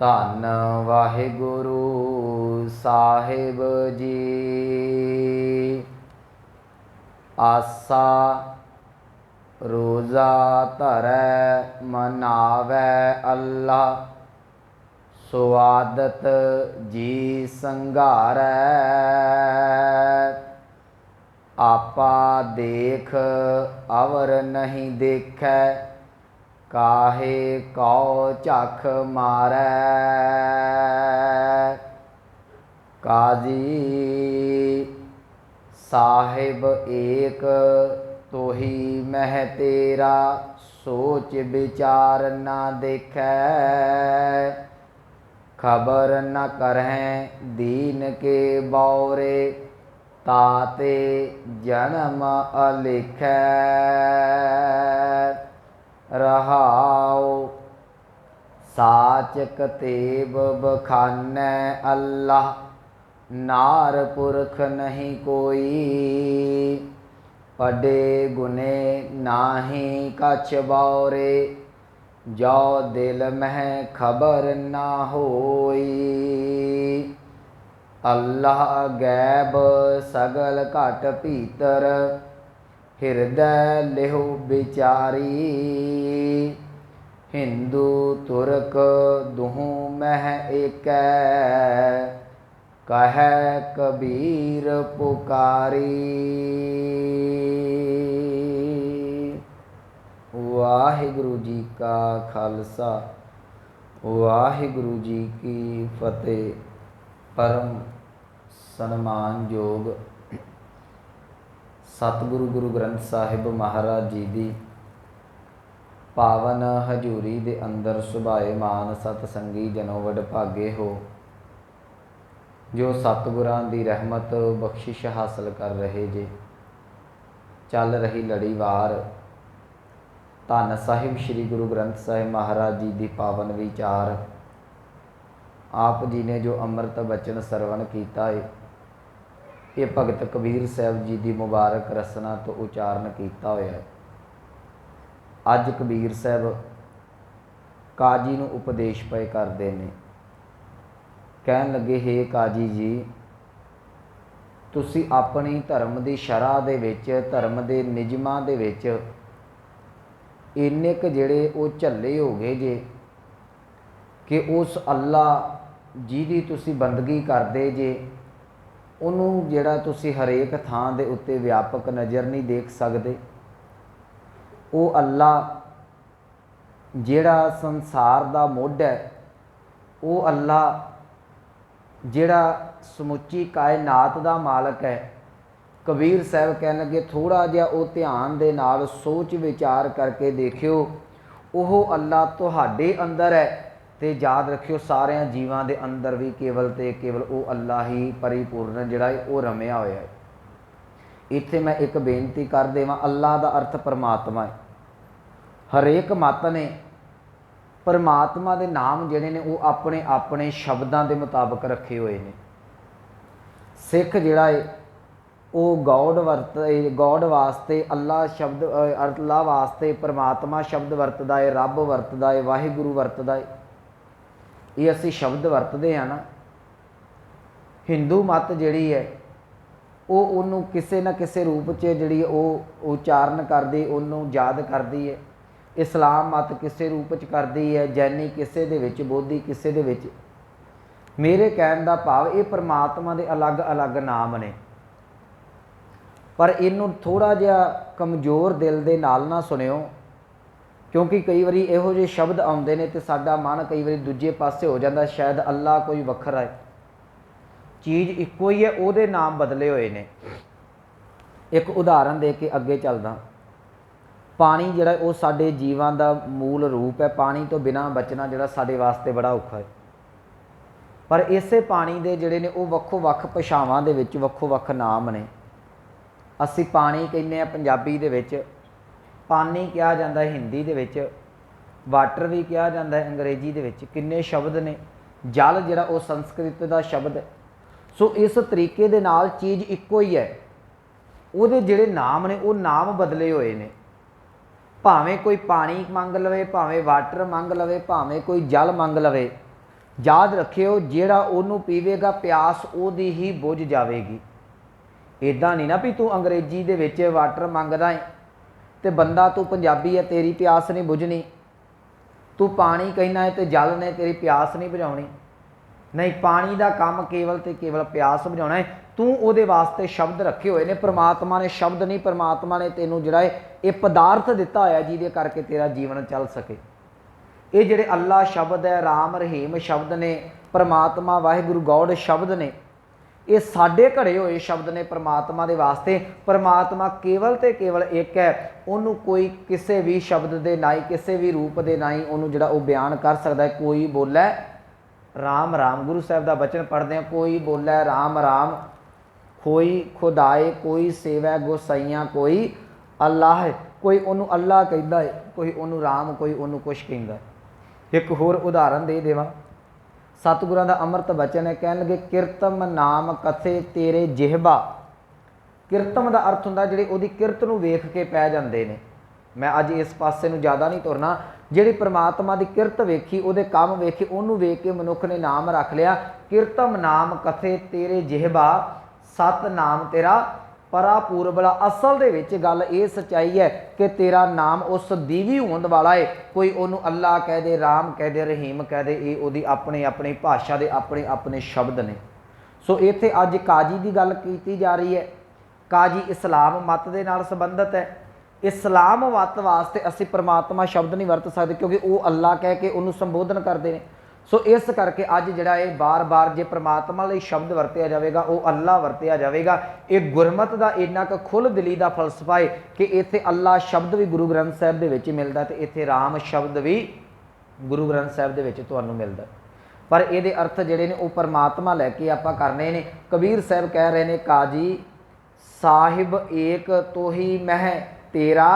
ਧੰਨ ਵਾਹਿਗੁਰੂ ਸਾਹਿਬ ਜੀ। ਆਸਾ ਰੋਜ਼ਾ ਧਰੈ ਮਨਾਵੈ ਅੱਲਾ, ਸੁਆਦਤ ਜੀ ਸੰਘਾਰੈ। ਆਪਾ ਦੇਖ ਅਵਰ ਨਹੀਂ ਦੇਖੈ, ਕਾਹੇ ਕਉ ਝਖ ਮਾਰੈ। ਕਾਜੀ ਸਾਹਿਬ ਏਕ ਤੋਹੀ ਮਹਿ ਤੇਰਾ, ਸੋਚ ਵਿਚਾਰ ਨਾ ਦੇਖੈ। ਖਬਰ ਨ ਕਰਹਿ ਦੀਨ ਕੇ ਬੌਰੇ, ਤਾਤੇ ਜਨਮ ਅਲਿਖੈ। ਰਹਾਉ ਸਾਚ ਕਤੇਬ ਬਖਾਨੈ ਅੱਲਾ, ਨਾਰ ਪੁਰਖ ਨਹੀਂ ਕੋਈ। ਪੜੇ ਗੁਨੇ ਨਾਹੀ ਕਛ ਬੌਰੇ, ਜੋ ਦਿਲ ਮਹਿ ਖਬਰ ਨਾ ਹੋਈ। ਅੱਲਾ ਗੈਬ ਸਗਲ ਘਟ ਭੀਤਰ, ਹਿਰਦੈ ਲਿਹੁ ਵਿਚਾਰੀ। ਹਿੰਦੂ ਤੁਰਕ ਦੁਹੂ ਮਹਿ ਏਕੈ, ਕਹੈ ਕਬੀਰ ਪੁਕਾਰੀ। ਵਾਹਿਗੁਰੂ ਜੀ ਕਾ ਖਾਲਸਾ, ਵਾਹਿਗੁਰੂ ਜੀ ਕੀ ਫਤਿਹ। ਪਰਮ ਸਨਮਾਨਯੋਗ ਸਤਿਗੁਰੂ ਗੁਰੂ ਗ੍ਰੰਥ ਸਾਹਿਬ ਮਹਾਰਾਜ ਜੀ ਦੀ ਪਾਵਨ ਹਜ਼ੂਰੀ ਦੇ ਅੰਦਰ ਸੁਭਾਏਮਾਨ ਸਤਸੰਗੀ ਜਨੋ ਵਡਭਾਗੇ ਹੋ, ਜੋ ਸਤਿਗੁਰਾਂ ਦੀ ਰਹਿਮਤ ਬਖਸ਼ਿਸ਼ ਹਾਸਲ ਕਰ ਰਹੇ ਜੇ। ਚੱਲ ਰਹੀ ਲੜੀਵਾਰ ਧੰਨ ਸਾਹਿਬ ਸ੍ਰੀ ਗੁਰੂ ਗ੍ਰੰਥ ਸਾਹਿਬ ਮਹਾਰਾਜ ਜੀ ਦੀ ਪਾਵਨ ਵਿਚਾਰ। ਆਪ ਜੀ ਨੇ ਜੋ ਅੰਮ੍ਰਿਤ ਬਚਨ ਸਰਵਣ ਕੀਤਾ ਹੈ, ਇਹ ਭਗਤ ਕਬੀਰ ਸਾਹਿਬ ਜੀ ਦੀ ਮੁਬਾਰਕ ਰਸਨਾ ਤੋਂ ਉਚਾਰਨ ਕੀਤਾ ਹੋਇਆ ਹੈ। ਅੱਜ ਕਬੀਰ ਸਾਹਿਬ ਕਾਜੀ ਨੂੰ ਉਪਦੇਸ਼ ਪਏ ਕਰਦੇ ਨੇ। ਕਹਿਣ ਲੱਗੇ, ਹੇ ਕਾਜੀ ਜੀ, ਤੁਸੀਂ ਆਪਣੀ ਧਰਮ ਦੀ ਸ਼ਰ੍ਹਾ ਦੇ ਵਿੱਚ, ਧਰਮ ਦੇ ਨਿਯਮਾਂ ਦੇ ਵਿੱਚ ਇੰਨੇ ਕੁ ਜਿਹੜੇ ਉਹ ਝੱਲੇ ਹੋ ਗਏ ਜੇ ਕਿ ਉਸ ਅੱਲਾ ਜਿਹਦੀ ਤੁਸੀਂ ਬੰਦਗੀ ਕਰਦੇ ਜੇ, ਉਹਨੂੰ ਜਿਹੜਾ ਤੁਸੀਂ ਹਰੇਕ ਥਾਂ ਦੇ ਉੱਤੇ ਵਿਆਪਕ ਨਜ਼ਰ ਨਹੀਂ ਦੇਖ ਸਕਦੇ। ਉਹ ਅੱਲਾ ਜਿਹੜਾ ਸੰਸਾਰ ਦਾ ਮੁੱਢ ਹੈ, ਉਹ ਅੱਲਾ ਜਿਹੜਾ ਸਮੁੱਚੀ ਕਾਇਨਾਤ ਦਾ ਮਾਲਕ ਹੈ। ਕਬੀਰ ਸਾਹਿਬ ਕਹਿਣ ਲੱਗੇ, ਥੋੜ੍ਹਾ ਜਿਹਾ ਉਹ ਧਿਆਨ ਦੇ ਨਾਲ ਸੋਚ ਵਿਚਾਰ ਕਰਕੇ ਦੇਖਿਓ, ਉਹ ਅੱਲਾ ਤੁਹਾਡੇ ਅੰਦਰ ਹੈ, ਅਤੇ ਯਾਦ ਰੱਖਿਓ ਸਾਰਿਆਂ ਜੀਵਾਂ ਦੇ ਅੰਦਰ ਵੀ ਕੇਵਲ ਅਤੇ ਕੇਵਲ ਉਹ ਅੱਲਾ ਹੀ ਪਰਿਪੂਰਨ ਜਿਹੜਾ ਹੈ ਉਹ ਰਮਿਆ ਹੋਇਆ ਹੈ। ਇੱਥੇ ਮੈਂ ਇੱਕ ਬੇਨਤੀ ਕਰ ਦੇਵਾਂ, ਅੱਲਾ ਦਾ ਅਰਥ ਪਰਮਾਤਮਾ ਹੈ। ਹਰੇਕ ਮੱਤ ਨੇ ਪਰਮਾਤਮਾ ਦੇ ਨਾਮ ਜਿਹੜੇ ਨੇ ਉਹ ਆਪਣੇ ਆਪਣੇ ਸ਼ਬਦਾਂ ਦੇ ਮੁਤਾਬਕ ਰੱਖੇ ਹੋਏ ਨੇ। ਸਿੱਖ ਜਿਹੜਾ ਹੈ ਉਹ ਗੌਡ ਵਾਸਤੇ ਅੱਲਾ ਸ਼ਬਦ, ਅੱਲਾ ਵਾਸਤੇ ਪਰਮਾਤਮਾ ਸ਼ਬਦ ਵਰਤਦਾ ਹੈ, ਰੱਬ ਵਰਤਦਾ ਹੈ, ਵਾਹਿਗੁਰੂ ਵਰਤਦਾ ਹੈ। ਇਹ ਅਸੀਂ ਸ਼ਬਦ ਵਰਤਦੇ ਹਾਂ ਨਾ। ਹਿੰਦੂ ਮੱਤ ਜਿਹੜੀ ਹੈ ਉਹ ਉਹਨੂੰ ਕਿਸੇ ਨਾ ਕਿਸੇ ਰੂਪ 'ਚ ਜਿਹੜੀ ਉਹ ਉਚਾਰਨ ਕਰਦੀ, ਉਹਨੂੰ ਯਾਦ ਕਰਦੀ ਹੈ। ਇਸਲਾਮ ਮੱਤ ਕਿਸੇ ਰੂਪ 'ਚ ਕਰਦੀ ਹੈ, ਜੈਨੀ ਕਿਸੇ ਦੇ ਵਿੱਚ, ਬੋਧੀ ਕਿਸੇ ਦੇ ਵਿੱਚ। ਮੇਰੇ ਕਹਿਣ ਦਾ ਭਾਵ ਇਹ ਪਰਮਾਤਮਾ ਦੇ ਅਲੱਗ ਅਲੱਗ ਨਾਮ ਨੇ, ਪਰ ਇਹਨੂੰ ਥੋੜ੍ਹਾ ਜਿਹਾ ਕਮਜ਼ੋਰ ਦਿਲ ਦੇ ਨਾਲ ਨਾ ਸੁਣਿਓ, ਕਿਉਂਕਿ ਕਈ ਵਾਰੀ ਇਹੋ ਜਿਹੇ ਸ਼ਬਦ ਆਉਂਦੇ ਨੇ ਅਤੇ ਸਾਡਾ ਮਨ ਕਈ ਵਾਰੀ ਦੂਜੇ ਪਾਸੇ ਹੋ ਜਾਂਦਾ। ਸ਼ਾਇਦ ਅੱਲਾ ਕੋਈ ਵੱਖਰਾ ਹੈ, ਚੀਜ਼ ਇੱਕੋ ਹੀ ਹੈ, ਉਹਦੇ ਨਾਮ ਬਦਲੇ ਹੋਏ ਨੇ। ਇੱਕ ਉਦਾਹਰਨ ਦੇ ਕੇ ਅੱਗੇ ਚੱਲਦਾ। ਪਾਣੀ ਜਿਹੜਾ ਉਹ ਸਾਡੇ ਜੀਵਾਂ ਦਾ ਮੂਲ ਰੂਪ ਹੈ। ਪਾਣੀ ਤੋਂ ਬਿਨਾਂ ਬਚਣਾ ਜਿਹੜਾ ਸਾਡੇ ਵਾਸਤੇ ਬੜਾ ਔਖਾ ਹੈ। ਪਰ ਇਸੇ ਪਾਣੀ ਦੇ ਜਿਹੜੇ ਨੇ ਉਹ ਵੱਖੋ ਵੱਖ ਭਾਸ਼ਾਵਾਂ ਦੇ ਵਿੱਚ ਵੱਖੋ ਵੱਖ ਨਾਮ ਨੇ। ਅਸੀਂ ਪਾਣੀ ਕਹਿੰਦੇ ਹਾਂ ਪੰਜਾਬੀ ਦੇ ਵਿੱਚ, ਪਾਣੀ ਕਿਹਾ ਜਾਂਦਾ ਹੈ ਹਿੰਦੀ ਦੇ ਵਿੱਚ, ਵਾਟਰ ਵੀ ਕਿਹਾ ਜਾਂਦਾ ਹੈ ਅੰਗਰੇਜ਼ੀ ਦੇ ਵਿੱਚ। ਕਿੰਨੇ ਸ਼ਬਦ ਨੇ। ਜਲ ਜਿਹੜਾ ਉਹ ਸੰਸਕ੍ਰਿਤ ਦਾ ਸ਼ਬਦ ਹੈ। ਸੋ ਇਸ ਤਰੀਕੇ ਦੇ ਨਾਲ ਚੀਜ਼ ਇੱਕੋ ਹੀ ਹੈ, ਉਹਦੇ ਜਿਹੜੇ ਨਾਮ ਨੇ ਉਹ ਨਾਮ ਬਦਲੇ ਹੋਏ ਨੇ। ਭਾਵੇਂ ਕੋਈ ਪਾਣੀ ਮੰਗ ਲਵੇ, ਭਾਵੇਂ ਵਾਟਰ ਮੰਗ ਲਵੇ, ਭਾਵੇਂ ਕੋਈ ਜਲ ਮੰਗ ਲਵੇ, याद रखियो ਜਿਹੜਾ ਉਹਨੂੰ ਪੀਵੇਗਾ ਪਿਆਸ ਉਹਦੀ ਹੀ ਬੁਝ ਜਾਵੇਗੀ। ਇੱਦਾਂ ਨਹੀਂ ਨਾ ਵੀ ਤੂੰ ਅੰਗਰੇਜ਼ੀ ਦੇ ਵਿੱਚ ਵਾਟਰ ਮੰਗਦਾ ਹੈ ਤੇ ਬੰਦਾ ਤੂੰ ਪੰਜਾਬੀ ਹੈ, ਤੇਰੀ ਪਿਆਸ ਨਹੀਂ ਬੁਝਣੀ। ਤੂੰ ਪਾਣੀ ਕਹਿਣਾ ਹੈ ਤੇ ਜਲ ਨੇ ਤੇਰੀ ਪਿਆਸ ਨਹੀਂ ਬੁਝਾਉਣੀ। नहीं, पानी का काम केवल तो केवल प्यास बुझाना है। तू वो वास्ते शब्द रखे हुए ने, परमात्मा ने शब्द नहीं, परमात्मा ने तेनों जिहड़ा है ये पदार्थ दिता होया जिहदे करके तेरा जीवन चल सके। ये जिहड़े अल्लाह शब्द है, राम रहीम शब्द ने, परमात्मा वाहिगुरु गॉड शब्द ने, ये साडे घड़े हुए शब्द ने परमात्मा दे वास्ते। परमात्मा केवल तो केवल एक है, उन्होंने कोई किसी भी शब्द के ना ही किसी भी रूप के ना ही उन्होंने जिहड़ा वो बयान कर सकता है। कोई बोले राम राम, गुरु साहब का बचन पढ़ते हैं, कोई बोले राम राम, कोई खुदाए, कोई सेवा गोसाइयाँ, कोई अल्लाह, कोई उन्होंने अल्लाह कहता है, कोई उन्होंने राम, कोई उन्होंने कुछ कहता है। एक होर उदाहरण दे देवा, सतगुरां दा अमृत बचन है, कह लगे किरतम नाम कथे तेरे जिहबा। किरतम का अर्थ हुंदा जिहड़ी उहदी किरत नूं वेख के पै जांदे ने। मैं अज इस पासे नूं ज़्यादा नहीं तुरना। जिहड़ी परमात्मा की किरत वेखी, उहदे काम वेखे, उहनूं वेख के मनुख ने नाम रख लिया किरतम नाम कथे तेरे जिहबा, सत नाम तेरा परा पूरबला। असल दे विच गल ये सच्चाई है कि तेरा नाम उस दीवी होंद वाला है। कोई उन्होंने अल्लाह कह दे, राम कह दे, रहीम कह दे, ये उहदी अपनी अपनी भाषा के अपने अपने शब्द ने। सो इत्थे अज काजी की गल की जा रही है। काजी इस्लाम मत के नाल संबंधित है। इस्लाम मत वास्ते असी परमात्मा शब्द नहीं वरत सकते क्योंकि वो अल्लाह कह के उन्होंने संबोधन करते हैं। सो इस करके अज जिहड़ा है बार बार जे परमात्मा लई शब्द वरतिया जाएगा, वो अल्लाह वरतिया जाएगा। एक गुरमत का इन्ना क खुल दिली का फलसफा है कि इत्थे अल्लाह शब्द भी गुरु ग्रंथ साहिब दे विच मिलदा ते इत्थे राम शब्द भी गुरु ग्रंथ साहिब दे विच तुहानूं मिलदा। पर इहदे अर्थ जिहड़े ने वो परमात्मा लैके आपां करने ने। कबीर साहब कह रहे ने, काजी साहिब एक तो ही मह तेरा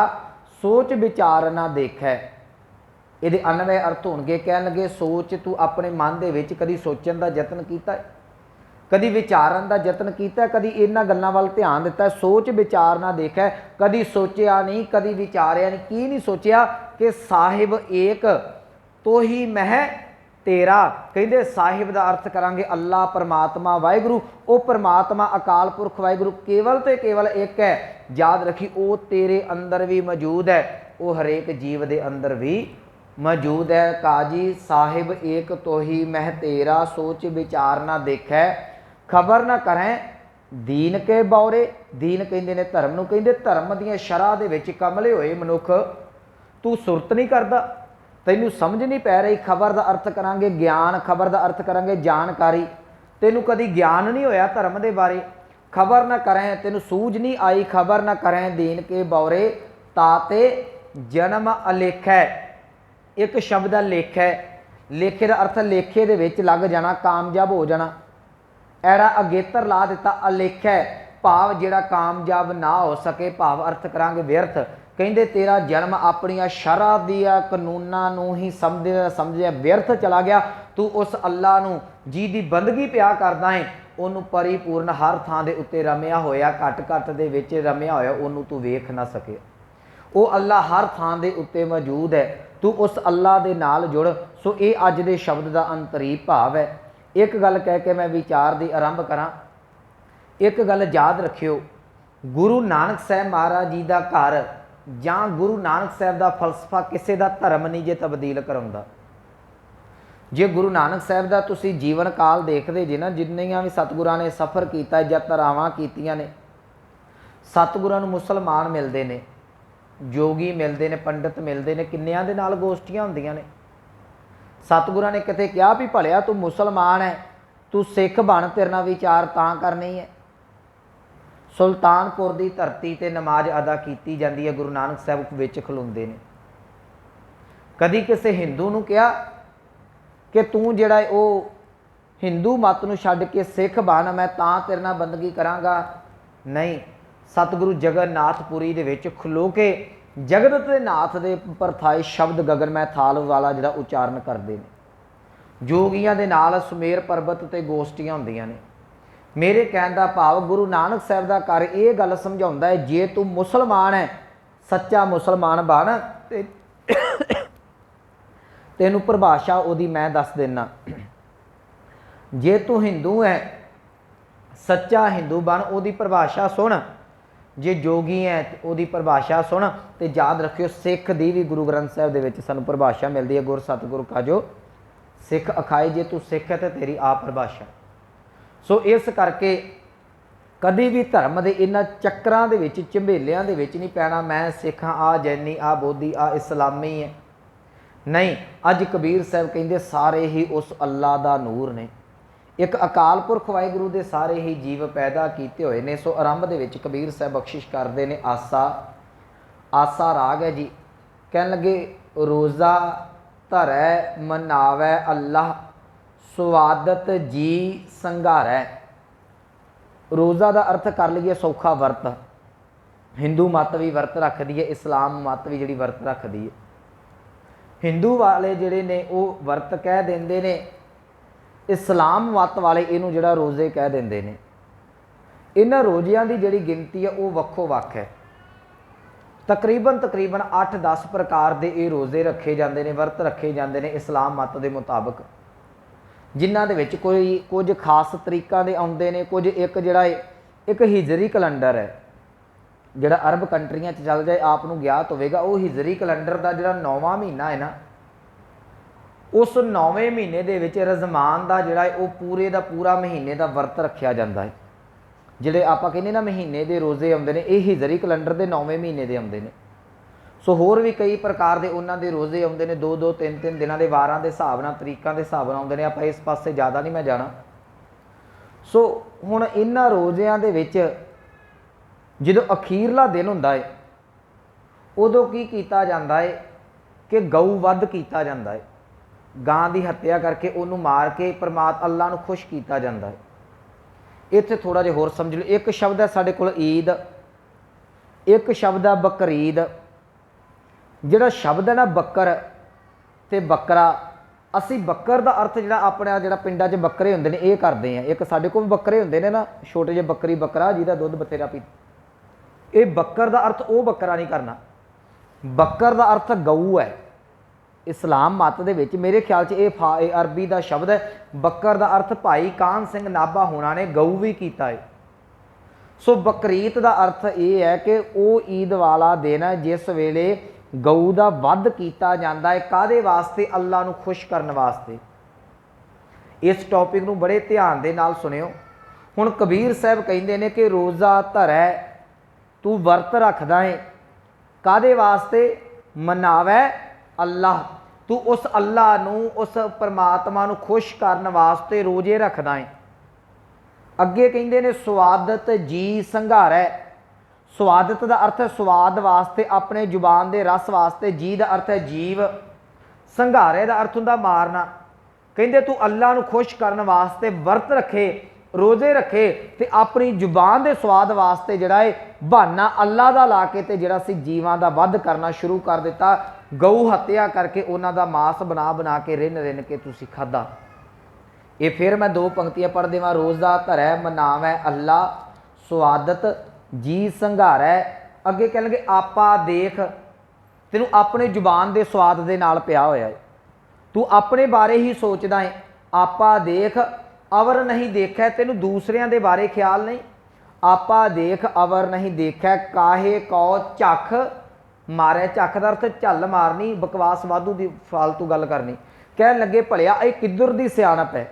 सोच विचार ना देखै। ये अनवय अर्थ होणगे। कह लगे सोच, तू अपने मन दे विच कदी सोचण का यतन किया, कदी विचारन का यतन किया, कदी इन्हां गल्लां वल ध्यान दिता। सोच विचार ना देखै, कदी सोचिया नहीं, कदी विचारिया नहीं। की नहीं सोचिया कि साहिब एक तो ही मह तेरा। कहते साहिब का अर्थ करांगे अल्लाह परमात्मा वाहिगुरु। वो परमात्मा अकाल पुरख वाहिगुरु केवल तो केवल एक है। याद रखी, वो तेरे अंदर भी मौजूद है, वो हरेक जीव के अंदर भी मौजूद है। काजी साहिब एक तो ही मह तेरा, सोच विचार ना देखै, खबर ना करें दीन के बौरे। दीन कहते ने धर्म नूं, कहते धर्म दीयां शरह दे विच कमले होए मनुख तू सुरत नहीं करता, तैनूं समझ नहीं पै रही। खबर का अर्थ करांगे ज्ञान, खबर का अर्थ करांगे जानकारी। तैनूं कदी ज्ञान नहीं होया धर्म के बारे, खबर ना करें, तैनूं सूझ नहीं आई, खबर ना करें दीन के बौरे, ताते जन्म अलेख है। एक शब्द है लेख है। लेखे का अर्थ लेखे दे विच लग जाना, कामयाब हो जाना। ऐड़ा अगेतर ला दिता, अलेख है भाव जिहड़ा कामयाब ना हो सके, भाव अर्थ करांगे व्यर्थ। कहते तेरा जन्म अपनिया शरह दिया कानूनां नूं ही समझिया व्यर्थ चला गया। तू उस अल्लाह नूं जी दी बंदगी पिया करदा है, उन्होंने परिपूर्ण हर थां दे उत्ते रमिया होया, घट घट दे विच रमिया होया, उन्होंने तू वेख ना सके। वो अल्लाह हर थां दे उत्ते मौजूद है, तू उस अल्लाह दे नाल जुड़। सो ये अज दे शब्द का अंतरीप भाव है। एक गल कह के मैं विचार दी आरंभ करा। एक गल याद रखियो, गुरु नानक साहब महाराज जी का घर जां गुरु नानक साहब का फलसफा किसी का धर्म नहीं जे तब्दील कराउंदा। जे गुरु नानक साहब का तुसी जीवन काल देखते जे ना, जिन्नियां भी सतगुरां ने सफ़र किया, यात्रावां कीतियां ने, सतगुरां नूं मुसलमान मिलते हैं, जोगी मिलते हैं, पंडित मिलते हैं, किन्नियां दे नाल गोष्ठियां हुंदियां ने। सतगुरां ने किते कहा भी भलिया तू मुसलमान है, तू सिख बन, तेरे नाल विचार तां करनी है। सुल्तानपुर की धरती ते नमाज अदा की जाती है, गुरु नानक साहब विच खलोंदे ने। कदी किसी हिंदू नूं कहा कि तू जिहड़ा वो हिंदू मत नूं छड्ड के सिख बन, मैं तां तेरे नाल बंदगी करांगा? नहीं। सतगुरु जगन्नाथपुरी दे विच खलो के जगत के नाथ दे परथाए शब्द गगन मैं थाल वाला जिहड़ा उचारण करते हैं। जोगियां दे नाल सुमेर पर्बत ते गोष्ठियां हुंदियां ने। मेरे कहने का भाव गुरु नानक साहब का घर ये गल समझाउंदा है, जे तू मुसलमान है, सच्चा मुसलमान बन ते तेनू परिभाषा उहदी मैं दस देना। जे तू हिंदू है सच्चा हिंदू बन, ओदी परिभाषा सुन। जे जोगी है ओदी परिभाषा सुन। तो याद रखियो सिख दी भी गुरु ग्रंथ साहिब दे विच सानूं परिभाषा मिलती है, गुर सतगुरु का जो सिख अखाए, जे तू सिख है तो तेरी आ परिभाषा। सो इस करके कभी भी धर्म के इन्हां चक्रां दे विच झमेलियां दे विच नहीं पैना, मैं सिख हाँ, आ जैनी, आ बोधी, आ इस्लामी है, नहीं। अज कबीर साहब कहिंदे सारे ही उस अल्लाह दा नूर ने, एक अकाल पुरख वाहिगुरू दे सारे ही जीव पैदा किए हुए ने। सो आरंभ दे विच कबीर साहब बख्शिश करते हैं आसा। आसा राग है जी, कहन लगे रोज़ा धरै मनावै अल्लाह, स्वादत जी संघारै। रोज़ा का अर्थ कर लीए सौखा वर्त, हिंदू मत भी वर्त रखती है, इस्लाम मत भी जी वर्त रखती है। हिंदू वाले जिहड़े ने वो वर्त कह देंदे ने, इस्लाम मत वाले इनू जिहड़ा रोज़े कह देंदे ने। इन्हां रोज़ियां की जिहड़ी गिनती है वो वक्खो वक् है, तकरीबन 8-10 प्रकार के ये रोज़े रखे जाते हैं, वर्त रखे जाते हैं इस्लाम मत के मुताबिक, जिन्हां दे विच कोई कुछ खास तरीक़ा दे आउंदे ने, कुछ एक जिहड़ा एक हिजरी कैलेंडर है जिहड़ा अरब कंट्रियां च चल जाए आपनूं ज्ञात होवेगा। वो हिजरी कैलेंडर का जिहड़ा 9वां महीना है ना, उस 9वें महीने दे विच रज़मान का जिहड़ा वो पूरे का पूरा महीने का वर्त रखा जाता है। जिहड़े आपां कहने ना महीने के रोज़े आउंदे ने, ये हिजरी कैलेंडर के 9वें महीने के आउंदे ने। सो होर भी कई प्रकार के उन्हां दे रोज़े आउंदे ने, 2-2 3-3 दिनों के वारां के हिसाब नाल, तरीकां के हिसाब नाल आउंदे ने। आपां इस पासे ज़्यादा नहीं मैं जाना। सो हुण इन्हां रोज़ियां दे विच जदों अखीरला दिन हुंदा है उदों की कीता जांदा है कि गऊ वध कीता जांदा है, गां की हत्या करके उन्होंने मार के परमात्मा अल्लाह नूं खुश किया जाता है। इत्थे थोड़ा जिहा होर समझ लो, एक शब्द है साडे कोल ईद, एक शब्द है बकरीद। जिहड़ा शब्द है ना बकर ते बकरा, असी बकर का अर्थ जिहड़ा अपने जिहड़ा पिंडां 'च बकरे हुंदे ने ये करदे हैं। एक साडे कोल बकरे हुंदे ने ना, छोटे जिहे बकरी बकरा जिहदा दुध बथेरा पी, ये बकर का अर्थ वो बकरा नहीं करना। बकर का अर्थ गऊ है इस्लाम मत दे विच, मेरे ख्याल च ये अरबी का शब्द है। बकर का अर्थ भाई कान सिंह नाभा होना ने गऊ भी किया है। सो बकरीत का अर्थ ये है कि वो ईद वाला दिन है जिस वेले गऊ का वध किया जाता है, कादे वास्ते? अल्लाह नूं खुश करने वास्ते। इस टॉपिक नूं बड़े ध्यान दे नाल सुनियो। हुण कबीर साहब कहिंदे ने कि रोज़ा धरै तू वर्त रखदा है, कादे वास्ते? मनावै अल्लाह, तू उस अल्लाह नूं, उस परमात्मा नूं खुश करने वास्ते रोजे रखदा है। अगे कहिंदे ने स्वादत जी संघारै। स्वादत का अर्थ है स्वाद वास्ते, अपने जुबान के रस वास्ते। जी का अर्थ है जीव, संघारे का अर्थ हुंदा मारना। कहिंदे तू अल्लाह नूं खुश करने वास्ते वर्त रखे, रोजे रखे, तो अपनी जुबान के स्वाद वास्ते जिहड़ा है बहाना अल्लाह का ला के ते जिहड़ा सी जीवां का वध करना शुरू कर दिता। गऊ हत्या करके उन्हां दा मांस बना बना के रिन रिन के तुसीं खाधा। ये फिर मैं 2 पंक्तियां पढ़ देवां। रोज़ा धरै मनावै अल्लाह, स्वादत जी संघारै। अगे कह लगे आपा देख, तेनू अपने जुबान के स्वाद के नाल पिया होया है, तू अपने बारे ही सोचदा है। आपा देख अवर नहीं देखै, तेनू दूसरियां दे बारे ख्याल नहीं। आपा देख अवर नहीं देखै, काहे कौ झख मारे। झख का अर्थ झल मारनी, बकवास वाधू की फालतू गल करनी। कह लगे भलिया ये किधर दी सियाणप है,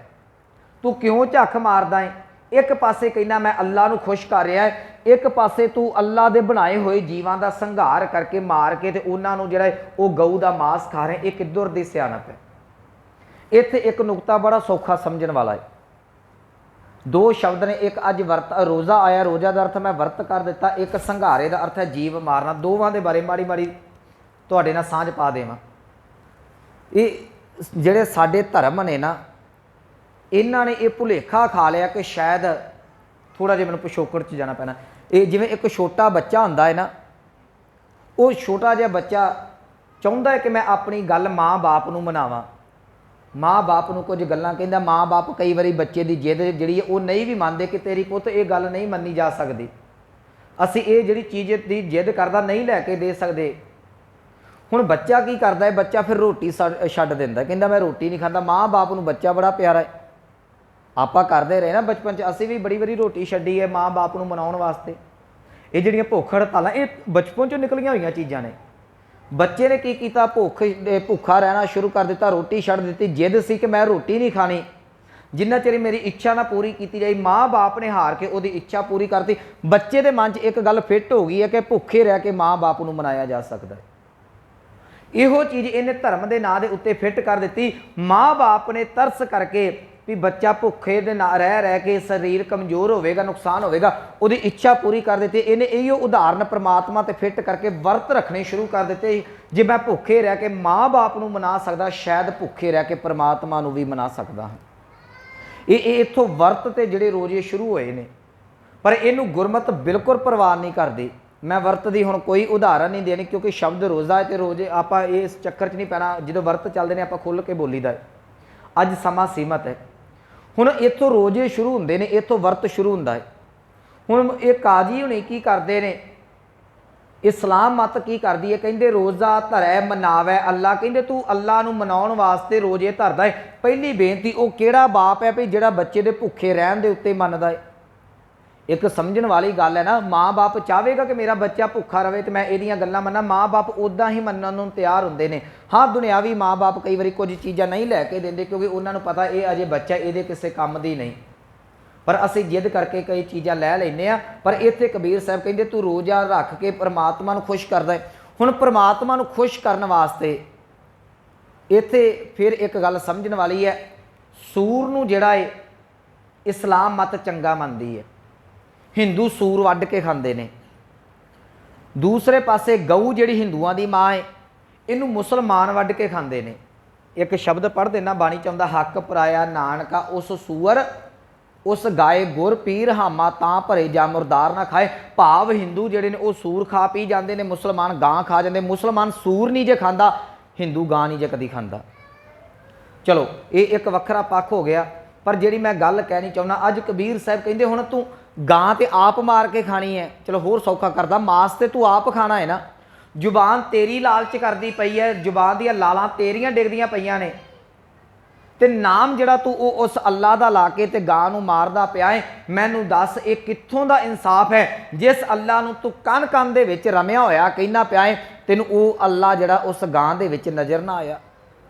तू क्यों झख मारदा है? एक पासे कहना मैं अल्लाह नूं खुश कर रहा है, एक पासे तू अल्लाह दे बनाए हुए जीवां दा संघार करके मार के ते उन्हां नूं जिहड़ा वो गऊ दा मांस खा रहे, ये किधर दी सियाणप है? इत्थे एक नुकता बड़ा सौखा समझण वाला है। 2 शब्द ने, एक अज वर्त रोज़ा आया, रोज़ा का अर्थ मैं वर्त कर दिता, एक संघारे का अर्थ है जीव मारना। दोवां दे बारे माड़ी माड़ी तुहाडे नाल सांझ पा देवां। ये जिहड़े साडे धर्म ने ना, इन्हां ने ये भुलेखा खा लिया कि शायद थोड़ा जिहा मैनूं पिछोकड़ च जाना पैना। ये जिवें एक छोटा बच्चा हुंदा है ना, वो छोटा जिहा बच्चा चाहुंदा है कि मैं अपनी गल माँ बाप नूं मनावां, माँ बाप नूं कुछ गल्लां कहंदा। माँ बाप कई बारी बच्चे की जिद जिहड़ी है वो नहीं भी मानते कि तेरी पुੱਤ ये गल नहीं मन्नी जा सकती, असीं ये जिहड़ी चीज़ की जिद करदा नहीं लैके दे सकते। हुण बच्चा की करदा है, बच्चा फिर रोटी छड्ड दिंदा, कहंदा मैं रोटी नहीं खाता। माँ बाप नूं बच्चा बड़ा प्यारा है, ਆਪਾਂ ਕਰਦੇ ਰਹੇ ਨਾ ਬਚਪਨ 'ਚ, ਅਸੀਂ ਵੀ ਬੜੀ ਵਾਰੀ ਰੋਟੀ ਛੱਡੀ ਹੈ ਮਾਂ ਬਾਪ ਨੂੰ ਮਨਾਉਣ ਵਾਸਤੇ। ਇਹ ਜਿਹੜੀਆਂ ਭੁੱਖ ਹੜਤਾਲਾਂ ਇਹ ਬਚਪਨ 'ਚੋਂ ਨਿਕਲੀਆਂ ਹੋਈਆਂ ਚੀਜ਼ਾਂ ਨੇ। ਬੱਚੇ ਨੇ ਕੀ ਕੀਤਾ, ਭੁੱਖਾ ਰਹਿਣਾ ਸ਼ੁਰੂ ਕਰ ਦਿੱਤਾ, ਰੋਟੀ ਛੱਡ ਦਿੱਤੀ। ਜਿੱਦ ਸੀ ਕਿ ਮੈਂ ਰੋਟੀ ਨਹੀਂ ਖਾਣੀ, ਜਿੰਨਾ ਚਿਰ ਮੇਰੀ ਇੱਛਾ ਨਾ ਪੂਰੀ ਕੀਤੀ ਜਾਈ। ਮਾਂ ਬਾਪ ਨੇ ਹਾਰ ਕੇ ਉਹਦੀ ਇੱਛਾ ਪੂਰੀ ਕਰਤੀ। ਬੱਚੇ ਦੇ ਮਨ 'ਚ ਇੱਕ ਗੱਲ ਫਿੱਟ ਹੋ ਗਈ ਹੈ ਕਿ ਭੁੱਖੇ ਰਹਿ ਕੇ ਮਾਂ ਬਾਪ ਨੂੰ ਮਨਾਇਆ ਜਾ ਸਕਦਾ ਹੈ। ਇਹੋ ਚੀਜ਼ ਇਹਨੇ ਧਰਮ ਦੇ ਨਾਂ ਦੇ ਉੱਤੇ ਫਿੱਟ ਕਰ ਦਿੱਤੀ। ਮਾਂ ਬਾਪ ਨੇ ਤਰਸ ਕਰਕੇ ਵੀ ਬੱਚਾ ਭੁੱਖੇ ਦੇ ਨਾਲ ਰਹਿ ਕੇ ਸਰੀਰ ਕਮਜ਼ੋਰ ਹੋਵੇਗਾ, ਨੁਕਸਾਨ ਹੋਵੇਗਾ, ਉਹਦੀ ਇੱਛਾ ਪੂਰੀ ਕਰ ਦਿੱਤੀ। ਇਹਨੇ ਇਹੀਓ ਉਦਾਹਰਨ ਪ੍ਰਮਾਤਮਾ ਤੇ ਫਿੱਟ ਕਰਕੇ ਵਰਤ ਰੱਖਣੇ ਸ਼ੁਰੂ ਕਰ ਦਿੱਤੇ। ਜੇ ਮੈਂ ਭੁੱਖੇ ਰਹਿ ਕੇ ਮਾਂ ਬਾਪ ਨੂੰ ਮਨਾ ਸਕਦਾ, ਸ਼ਾਇਦ ਭੁੱਖੇ ਰਹਿ ਕੇ ਪ੍ਰਮਾਤਮਾ ਨੂੰ ਵੀ ਮਨਾ ਸਕਦਾ ਹਾਂ। ਇਹ ਇੱਥੋਂ ਵਰਤ ਤੇ ਜਿਹੜੇ ਰੋਜ਼ੇ ਸ਼ੁਰੂ ਹੋਏ ਨੇ। ਪਰ ਇਹਨੂੰ ਗੁਰਮਤ ਬਿਲਕੁਲ ਪ੍ਰਵਾਨ ਨਹੀਂ ਕਰਦੀ। ਮੈਂ ਵਰਤ ਦੀ ਹੁਣ ਕੋਈ ਉਦਾਹਰਨ ਨਹੀਂ ਦੇਣੀ, ਕਿਉਂਕਿ ਸ਼ਬਦ ਰੋਜ਼ਾ ਹੈ ਤੇ ਰੋਜ਼ੇ ਆਪਾਂ ਇਸ ਚੱਕਰ 'ਚ ਨਹੀਂ ਪੈਣਾ। ਜਦੋਂ ਵਰਤ ਚੱਲਦੇ ਨੇ ਆਪਾਂ ਖੁੱਲ੍ਹ ਕੇ ਬੋਲੀਦਾ ਹੈ। ਅੱਜ ਸਮਾਂ ਸੀਮਤ ਹੈ। ਹੁਣ ਇੱਥੋਂ ਰੋਜ਼ੇ ਸ਼ੁਰੂ ਹੁੰਦੇ ਨੇ, ਇੱਥੋਂ ਵਰਤ ਸ਼ੁਰੂ ਹੁੰਦਾ ਹੈ। ਹੁਣ ਇਹ ਕਾਜੀ ਹੁਣੀ ਕੀ ਕਰਦੇ ਨੇ, ਇਸਲਾਮ ਮਤ ਕੀ ਕਰਦੀ ਹੈ, ਕਹਿੰਦੇ ਰੋਜ਼ਾ ਧਰੈ ਮਨਾਵੈ ਅੱਲਾ। ਕਹਿੰਦੇ ਤੂੰ ਅੱਲਾ ਨੂੰ ਮਨਾਉਣ ਵਾਸਤੇ ਰੋਜ਼ੇ ਧਰਦਾ ਹੈ। ਪਹਿਲੀ ਬੇਨਤੀ, ਉਹ ਕਿਹੜਾ ਬਾਪ ਹੈ ਵੀ ਜਿਹੜਾ ਬੱਚੇ ਦੇ ਭੁੱਖੇ ਰਹਿਣ ਦੇ ਉੱਤੇ ਮੰਨਦਾ ਹੈ। ਇੱਕ ਸਮਝਣ ਵਾਲੀ ਗੱਲ ਹੈ ਨਾ। ਮਾਂ ਬਾਪ ਚਾਹੇਗਾ ਕਿ ਮੇਰਾ ਬੱਚਾ ਭੁੱਖਾ ਰਵੇ ਤੇ ਮੈਂ ਇਹਦੀਆਂ ਗੱਲਾਂ ਮੰਨਾਂ, ਮਾਂ ਬਾਪ ਉੱਦਾਂ ਹੀ ਮੰਨਣ ਨੂੰ ਤਿਆਰ ਹੁੰਦੇ ਨੇ। ਹਾਂ, ਦੁਨਿਆਵੀ ਮਾਂ ਬਾਪ ਕਈ ਵਾਰੀ ਕੁਝ ਚੀਜ਼ਾਂ ਨਹੀਂ ਲੈ ਕੇ ਦਿੰਦੇ, ਕਿਉਂਕਿ ਉਹਨਾਂ ਨੂੰ ਪਤਾ ਇਹ ਅਜੇ ਬੱਚਾ ਇਹਦੇ ਕਿਸੇ ਕੰਮ ਦੀ ਨਹੀਂ। ਪਰ ਅਸੀਂ ਜਿੱਦ ਕਰਕੇ ਕਈ ਚੀਜ਼ਾਂ ਲੈ ਲੈਂਦੇ ਹਾਂ। ਪਰ ਇੱਥੇ ਕਬੀਰ ਸਾਹਿਬ ਕਹਿੰਦੇ ਤੂੰ ਰੋਜ਼ਾ ਰੱਖ ਕੇ ਪਰਮਾਤਮਾ ਨੂੰ ਖੁਸ਼ ਕਰਦਾ ਹੈ। ਹੁਣ ਪਰਮਾਤਮਾ ਨੂੰ ਖੁਸ਼ ਕਰਨ ਵਾਸਤੇ ਇੱਥੇ ਫਿਰ ਇੱਕ ਗੱਲ ਸਮਝਣ ਵਾਲੀ ਹੈ। ਸੂਰ ਨੂੰ ਜਿਹੜਾ ਹੈ ਇਸਲਾਮ ਮਤ ਚੰਗਾ ਮੰਨਦੀ ਹੈ। ਹਿੰਦੂ ਸੂਰ ਵੱਢ ਕੇ ਖਾਂਦੇ ਨੇ। ਦੂਸਰੇ ਪਾਸੇ ਗਊ ਜਿਹੜੀ ਹਿੰਦੂਆਂ ਦੀ ਮਾਂ ਹੈ, ਇਹਨੂੰ ਮੁਸਲਮਾਨ ਵੱਢ ਕੇ ਖਾਂਦੇ ਨੇ। ਇੱਕ ਸ਼ਬਦ ਪੜ੍ਹ ਦੇਣਾ ਬਾਣੀ ਚ ਆਉਂਦਾ, ਹੱਕ ਪਰਾਇਆ ਨਾਨਕਾ ਉਸ ਸੂਰ ਉਸ ਗਾਏ ਗੁਰ ਪੀਰ ਹਾਮਾ ਤਾਂ ਭਰੇ ਜਾ ਮੁਰਦਾਰ ਨਾ ਖਾਏ। ਭਾਵ ਹਿੰਦੂ ਜਿਹੜੇ ਨੇ ਉਹ ਸੂਰ ਖਾ ਪੀ ਜਾਂਦੇ ਨੇ, ਮੁਸਲਮਾਨ ਗਾਂ ਖਾ ਜਾਂਦੇ। ਮੁਸਲਮਾਨ ਸੂਰ ਨਹੀਂ ਜੇ ਖਾਂਦਾ, ਹਿੰਦੂ ਗਾਂ ਨਹੀਂ ਜੇ ਕਦੀ ਖਾਂਦਾ। ਚਲੋ ਇਹ ਇੱਕ ਵੱਖਰਾ ਪੱਖ ਹੋ ਗਿਆ। ਪਰ ਜਿਹੜੀ ਮੈਂ ਗੱਲ ਕਹਿਣੀ ਚਾਹੁੰਦਾ, ਅੱਜ ਕਬੀਰ ਸਾਹਿਬ ਕਹਿੰਦੇ ਹੁਣ ਤੂੰ ਗਾਂ ਤੇ ਆਪ ਮਾਰ ਕੇ ਖਾਣੀ ਹੈ। ਚਲੋ ਹੋਰ ਸੌਖਾ ਕਰਦਾ, ਮਾਸ ਤੇ ਤੂੰ ਆਪ ਖਾਣਾ ਹੈ ਨਾ। ਜ਼ੁਬਾਨ ਤੇਰੀ ਲਾਲਚ ਕਰਦੀ ਪਈ ਹੈ, ਜ਼ੁਬਾਨ ਦੀਆਂ ਲਾਲਾਂ ਤੇਰੀਆਂ ਡਿੱਗਦੀਆਂ ਪਈਆਂ ਨੇ, ਤੇ ਨਾਮ ਜਿਹੜਾ ਤੂੰ ਉਹ ਉਸ ਅੱਲਾ ਦਾ ਲਾ ਕੇ ਤੇ ਗਾਂ ਨੂੰ ਮਾਰਦਾ ਪਿਆ ਹੈ। ਮੈਨੂੰ ਦੱਸ ਇਹ ਕਿੱਥੋਂ ਦਾ ਇਨਸਾਫ ਹੈ? ਜਿਸ ਅੱਲਾ ਨੂੰ ਤੂੰ ਕਨ ਕਨ ਦੇ ਵਿੱਚ ਰਮਿਆ ਹੋਇਆ ਕਹਿਣਾ ਪਿਆ ਹੈ, ਤੈਨੂੰ ਉਹ ਅੱਲਾ ਜਿਹੜਾ ਉਸ ਗਾਂ ਦੇ ਵਿੱਚ ਨਜ਼ਰ ਨਾ ਆਇਆ।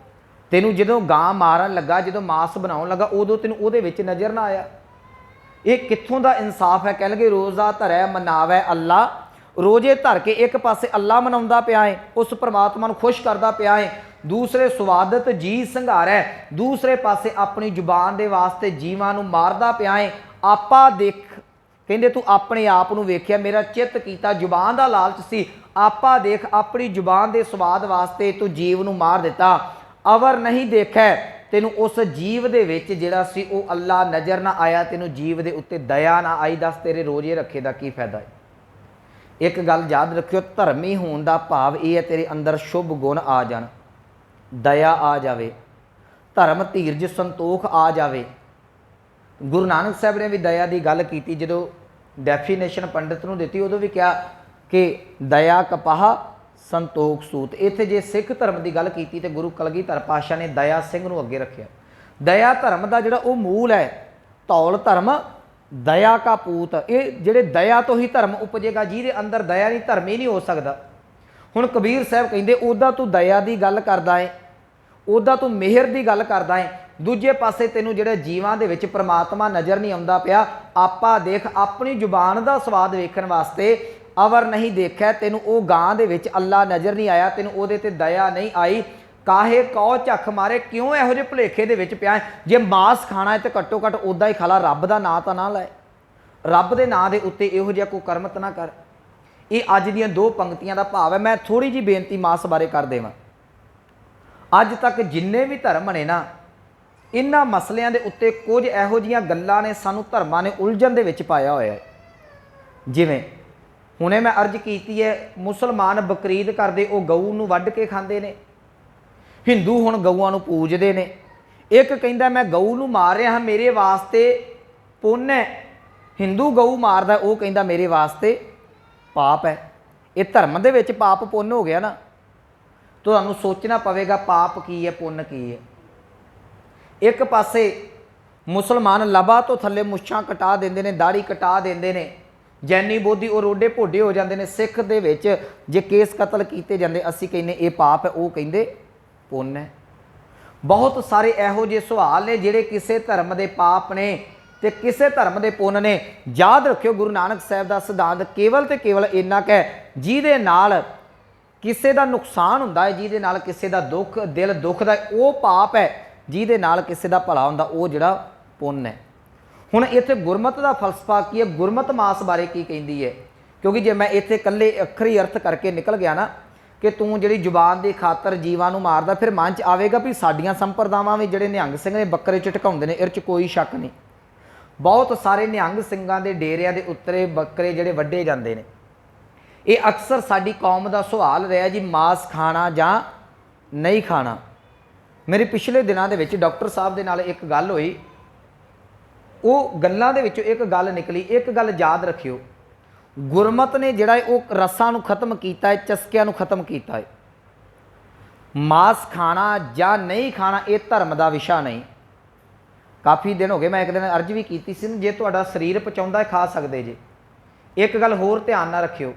ਤੈਨੂੰ ਜਦੋਂ ਗਾਂ ਮਾਰਨ ਲੱਗਾ, ਜਦੋਂ ਮਾਸ ਬਣਾਉਣ ਲੱਗਾ, ਉਦੋਂ ਤੈਨੂੰ ਉਹਦੇ ਵਿੱਚ ਨਜ਼ਰ ਨਾ ਆਇਆ। ਇਹ ਕਿੱਥੋਂ ਦਾ ਇਨਸਾਫ ਹੈ? ਕਹਿ ਲਗੇ ਰੋਜ਼ਾ ਧਰੈ ਮਨਾਵੈ ਅੱਲਾ। ਰੋਜ਼ੇ ਧਰ ਕੇ ਇੱਕ ਪਾਸੇ ਅੱਲਾ ਮਨਾਉਂਦਾ ਪਿਆ ਹੈ, ਉਸ ਪਰਮਾਤਮਾ ਨੂੰ ਖੁਸ਼ ਕਰਦਾ ਪਿਆ ਹੈ। ਦੂਸਰੇ ਸਵਾਦਤ ਜੀ ਸੰਘਾਰੈ, ਦੂਸਰੇ ਪਾਸੇ ਆਪਣੀ ਜ਼ੁਬਾਨ ਦੇ ਵਾਸਤੇ ਜੀਵਾਂ ਨੂੰ ਮਾਰਦਾ ਪਿਆ ਹੈ। ਆਪਾ ਦੇਖ, ਕਹਿੰਦੇ ਤੂੰ ਆਪਣੇ ਆਪ ਨੂੰ ਵੇਖਿਆ, ਮੇਰਾ ਚਿੱਤ ਕੀਤਾ, ਜ਼ੁਬਾਨ ਦਾ ਲਾਲਚ ਸੀ। ਆਪਾ ਦੇਖ, ਆਪਣੀ ਜ਼ੁਬਾਨ ਦੇ ਸਵਾਦ ਵਾਸਤੇ ਤੂੰ ਜੀਵ ਨੂੰ ਮਾਰ ਦਿੱਤਾ। ਅਵਰ ਨਹੀਂ ਦੇਖੈ, ਤੈਨੂੰ ਉਸ ਜੀਵ ਦੇ ਵਿੱਚ ਜਿਹੜਾ ਸੀ ਉਹ ਅੱਲਾ ਨਜ਼ਰ ਨਾ ਆਇਆ, ਤੈਨੂੰ ਜੀਵ ਦੇ ਉੱਤੇ ਦਇਆ ਨਾ ਆਈ। ਦੱਸ ਤੇਰੇ ਰੋਜ਼ੇ ਰੱਖੇ ਦਾ ਕੀ ਫਾਇਦਾ ਹੈ? ਇੱਕ ਗੱਲ ਯਾਦ ਰੱਖਿਓ, ਧਰਮੀ ਹੋਣ ਦਾ ਭਾਵ ਇਹ ਹੈ ਤੇਰੇ ਅੰਦਰ ਸ਼ੁਭ ਗੁਣ ਆ ਜਾਣ, ਦਇਆ ਆ ਜਾਵੇ, ਧਰਮ ਧੀਰਜ ਸੰਤੋਖ ਆ ਜਾਵੇ। ਗੁਰੂ ਨਾਨਕ ਸਾਹਿਬ ਨੇ ਵੀ ਦਇਆ ਦੀ ਗੱਲ ਕੀਤੀ, ਜਦੋਂ ਡੈਫੀਨੇਸ਼ਨ ਪੰਡਿਤ ਨੂੰ ਦਿੱਤੀ ਉਦੋਂ ਵੀ ਕਿਹਾ ਕਿ ਦਇਆ ਕਪਾਹ ਸੰਤੋਖ ਸੂਤ। ਇੱਥੇ ਜੇ ਸਿੱਖ ਧਰਮ ਦੀ ਗੱਲ ਕੀਤੀ ਤੇ ਗੁਰੂ ਕਲਗੀਧਰ ਪਾਤਸ਼ਾਹ ਨੇ ਦਇਆ ਸਿੰਘ ਨੂੰ ਅੱਗੇ ਰੱਖਿਆ। ਦਇਆ ਧਰਮ ਦਾ ਜਿਹੜਾ ਉਹ ਮੂਲ ਹੈ, ਧੌਲ ਧਰਮ ਦਇਆ ਕਾ ਪੂਤ। ਇਹ ਜਿਹੜੇ ਦਇਆ ਤੋਂ ਹੀ ਧਰਮ ਉਪਜੇਗਾ, ਜਿਹਦੇ ਅੰਦਰ ਦਇਆ ਨਹੀਂ ਧਰਮੀ ਨਹੀਂ ਹੋ ਸਕਦਾ। ਹੁਣ ਕਬੀਰ ਸਾਹਿਬ ਕਹਿੰਦੇ ਉਹਦਾ ਤੂੰ ਦਇਆ ਦੀ ਗੱਲ ਕਰਦਾ ਹੈ, ਉਹਦਾ ਤੂੰ ਮਿਹਰ ਦੀ ਗੱਲ ਕਰਦਾ ਹੈ, ਦੂਜੇ ਪਾਸੇ ਤੈਨੂੰ ਜਿਹੜੇ ਜੀਵਾਂ ਦੇ ਵਿੱਚ ਪ੍ਰਮਾਤਮਾ ਨਜ਼ਰ ਨਹੀਂ ਆਉਂਦਾ ਪਿਆ। ਆਪਾ ਦੇਖ, ਆਪਣੀ ਜ਼ੁਬਾਨ ਦਾ ਸਵਾਦ ਵੇਖਣ ਵਾਸਤੇ ਅਵਰ ਨਹੀਂ ਦੇਖਿਆ, ਤੈਨੂੰ ਉਹ ਗਾਂ ਦੇ ਵਿੱਚ ਅੱਲਾ ਨਜ਼ਰ ਨਹੀਂ ਆਇਆ, ਤੈਨੂੰ ਉਹਦੇ ਤੇ ਦਇਆ ਨਹੀਂ ਆਈ। ਕਾਹੇ ਕਉ ਝੱਖ ਮਾਰੇ, ਕਿਉਂ ਇਹੋ ਜਿਹੇ ਭੁਲੇਖੇ ਦੇ ਵਿੱਚ ਪਿਆ? ਜੇ ਮਾਸ ਖਾਣਾ ਹੈ ਤੇ ਘੱਟੋ ਘੱਟ ਉੱਦਾਂ ਹੀ ਖਾ ਲਾ, ਰੱਬ ਦਾ ਨਾਂ ਤਾਂ ਨਾ ਲੈ, ਰੱਬ ਦੇ ਨਾਂ ਦੇ ਉੱਤੇ ਇਹੋ ਜਿਹਾ ਕੋਈ ਕਰਮਤ ਨਾ ਕਰ। ਇਹ ਅੱਜ ਦੀਆਂ ਦੋ ਪੰਕਤੀਆਂ ਦਾ ਭਾਵ ਹੈ। ਮੈਂ ਥੋੜੀ ਜਿਹੀ ਬੇਨਤੀ ਮਾਸ ਬਾਰੇ ਕਰ ਦੇਵਾਂ। ਅੱਜ ਤੱਕ ਜਿੰਨੇ ਵੀ ਧਰਮ ਨੇ ਨਾ, ਇਹਨਾਂ ਮਸਲਿਆਂ ਦੇ ਉੱਤੇ ਕੁਝ ਇਹੋ ਜਿਹੀਆਂ ਗੱਲਾਂ ਨੇ ਸਾਨੂੰ ਧਰਮਾਂ ਨੇ ਉਲਝਣ ਦੇ ਵਿੱਚ ਪਾਇਆ ਹੋਇਆ ਹੈ। ਜਿਵੇਂ ਹੁਣੇ ਮੈਂ ਅਰਜ਼ ਕੀਤੀ ਹੈ, ਮੁਸਲਮਾਨ ਬਕਰੀਦ ਕਰਦੇ, ਉਹ ਗਊ ਨੂੰ ਵੱਢ ਕੇ ਖਾਂਦੇ ਨੇ। ਹਿੰਦੂ ਹੁਣ ਗਊਆਂ ਨੂੰ ਪੂਜਦੇ ਨੇ। ਇੱਕ ਕਹਿੰਦਾ ਮੈਂ ਗਊ ਨੂੰ ਮਾਰ ਰਿਹਾ ਹਾਂ, ਮੇਰੇ ਵਾਸਤੇ ਪੁੰਨ ਹੈ। ਹਿੰਦੂ ਗਊ ਮਾਰਦਾ, ਉਹ ਕਹਿੰਦਾ ਮੇਰੇ ਵਾਸਤੇ ਪਾਪ ਹੈ। ਇਹ ਧਰਮ ਦੇ ਵਿੱਚ ਪਾਪ ਪੁੰਨ ਹੋ ਗਿਆ ਨਾ। ਤੁਹਾਨੂੰ ਸੋਚਣਾ ਪਵੇਗਾ ਪਾਪ ਕੀ ਹੈ, ਪੁੰਨ ਕੀ ਹੈ। ਇੱਕ ਪਾਸੇ ਮੁਸਲਮਾਨ ਲਬਾ ਤੋਂ ਥੱਲੇ ਮੁੱਛਾਂ ਕਟਾ ਦਿੰਦੇ ਨੇ, ਦਾੜੀ ਕਟਾ ਦਿੰਦੇ ਨੇ। ਜੈਨੀ ਬੋਧੀ ਉਹ ਰੋਡੇ ਭੋਡੇ ਹੋ ਜਾਂਦੇ ਨੇ। ਸਿੱਖ ਦੇ ਵਿੱਚ ਜੇ ਕੇਸ ਕਤਲ ਕੀਤੇ ਜਾਂਦੇ, ਅਸੀਂ ਕਹਿੰਦੇ ਇਹ ਪਾਪ ਹੈ, ਉਹ ਕਹਿੰਦੇ ਪੁੰਨ ਹੈ। ਬਹੁਤ ਸਾਰੇ ਇਹੋ ਜਿਹੇ ਸਵਾਲ ਨੇ ਜਿਹੜੇ ਕਿਸੇ ਧਰਮ ਦੇ ਪਾਪ ਨੇ ਤੇ ਕਿਸੇ ਧਰਮ ਦੇ ਪੁੰਨ ਨੇ। ਯਾਦ ਰੱਖਿਓ, ਗੁਰੂ ਨਾਨਕ ਸਾਹਿਬ ਦਾ ਸਿਧਾਂਤ ਕੇਵਲ ਤੇ ਕੇਵਲ ਇੰਨਾ ਕੁ ਹੈ, ਜਿਹਦੇ ਨਾਲ ਕਿਸੇ ਦਾ ਨੁਕਸਾਨ ਹੁੰਦਾ ਹੈ, ਜਿਹਦੇ ਨਾਲ ਕਿਸੇ ਦਾ ਦੁੱਖ ਦਿਲ ਦੁਖਦਾ, ਉਹ ਪਾਪ ਹੈ। ਜਿਹਦੇ ਨਾਲ ਕਿਸੇ ਦਾ ਭਲਾ ਹੁੰਦਾ, ਉਹ ਜਿਹੜਾ ਪੁੰਨ ਹੈ। ਹੁਣ ਇੱਥੇ ਗੁਰਮਤਿ ਦਾ ਫਲਸਫਾ ਕੀ ਹੈ, ਗੁਰਮਤਿ ਮਾਸ ਬਾਰੇ ਕੀ ਕਹਿੰਦੀ ਹੈ? ਕਿਉਂਕਿ ਜੇ ਮੈਂ ਇੱਥੇ ਇਕੱਲੇ ਅੱਖਰੀ ਅਰਥ ਕਰਕੇ ਨਿਕਲ ਗਿਆ ਨਾ ਕਿ ਤੂੰ ਜਿਹੜੀ ਜ਼ੁਬਾਨ ਦੀ ਖਾਤਰ ਜੀਵਾਂ ਨੂੰ ਮਾਰਦਾ, ਫਿਰ ਮਨ 'ਚ ਆਵੇਗਾ ਵੀ ਸਾਡੀਆਂ ਸੰਪਰਦਾਵਾਂ ਵੀ ਜਿਹੜੇ ਨਿਹੰਗ ਸਿੰਘ ਨੇ ਬੱਕਰੇ ਝਟਕਾਉਂਦੇ ਨੇ, ਇਹ 'ਚ ਕੋਈ ਸ਼ੱਕ ਨਹੀਂ। ਬਹੁਤ ਸਾਰੇ ਨਿਹੰਗ ਸਿੰਘਾਂ ਦੇ ਡੇਰਿਆਂ ਦੇ ਉੱਤੇ ਬੱਕਰੇ ਜਿਹੜੇ ਵੱਢੇ ਜਾਂਦੇ ਨੇ। ਇਹ ਅਕਸਰ ਸਾਡੀ ਕੌਮ ਦਾ ਸਵਾਲ ਰਿਹਾ ਜੀ, ਮਾਸ ਖਾਣਾ ਜਾਂ ਨਹੀਂ ਖਾਣਾ। ਮੇਰੀ ਪਿਛਲੇ ਦਿਨਾਂ ਦੇ ਵਿੱਚ ਡਾਕਟਰ ਸਾਹਿਬ ਦੇ ਨਾਲ ਇੱਕ ਗੱਲ ਹੋਈ, ਉਹ ਗੱਲਾਂ ਦੇ ਵਿੱਚੋਂ ਇੱਕ ਗੱਲ ਨਿਕਲੀ। ਇੱਕ ਗੱਲ ਯਾਦ ਰੱਖਿਓ, ਗੁਰਮਤਿ ਨੇ ਜਿਹੜਾ ਉਹ ਰਸਾਂ ਨੂੰ ਖਤਮ ਕੀਤਾ ਹੈ, ਚਸਕਿਆਂ ਨੂੰ ਖਤਮ ਕੀਤਾ ਹੈ। ਮਾਸ ਖਾਣਾ ਜਾਂ ਨਹੀਂ ਖਾਣਾ ਇਹ ਧਰਮ ਦਾ ਵਿਸ਼ਾ ਨਹੀਂ। ਕਾਫੀ ਦਿਨ ਹੋ ਗਏ, ਮੈਂ ਇੱਕ ਦਿਨ ਅਰਜ਼ ਵੀ ਕੀਤੀ ਸੀ, ਜੇ ਤੁਹਾਡਾ ਸਰੀਰ ਪਚਾਉਂਦਾ ਹੈ ਖਾ ਸਕਦੇ ਜੇ। ਇੱਕ ਗੱਲ ਹੋਰ ਧਿਆਨ ਨਾਲ ਰੱਖਿਓ,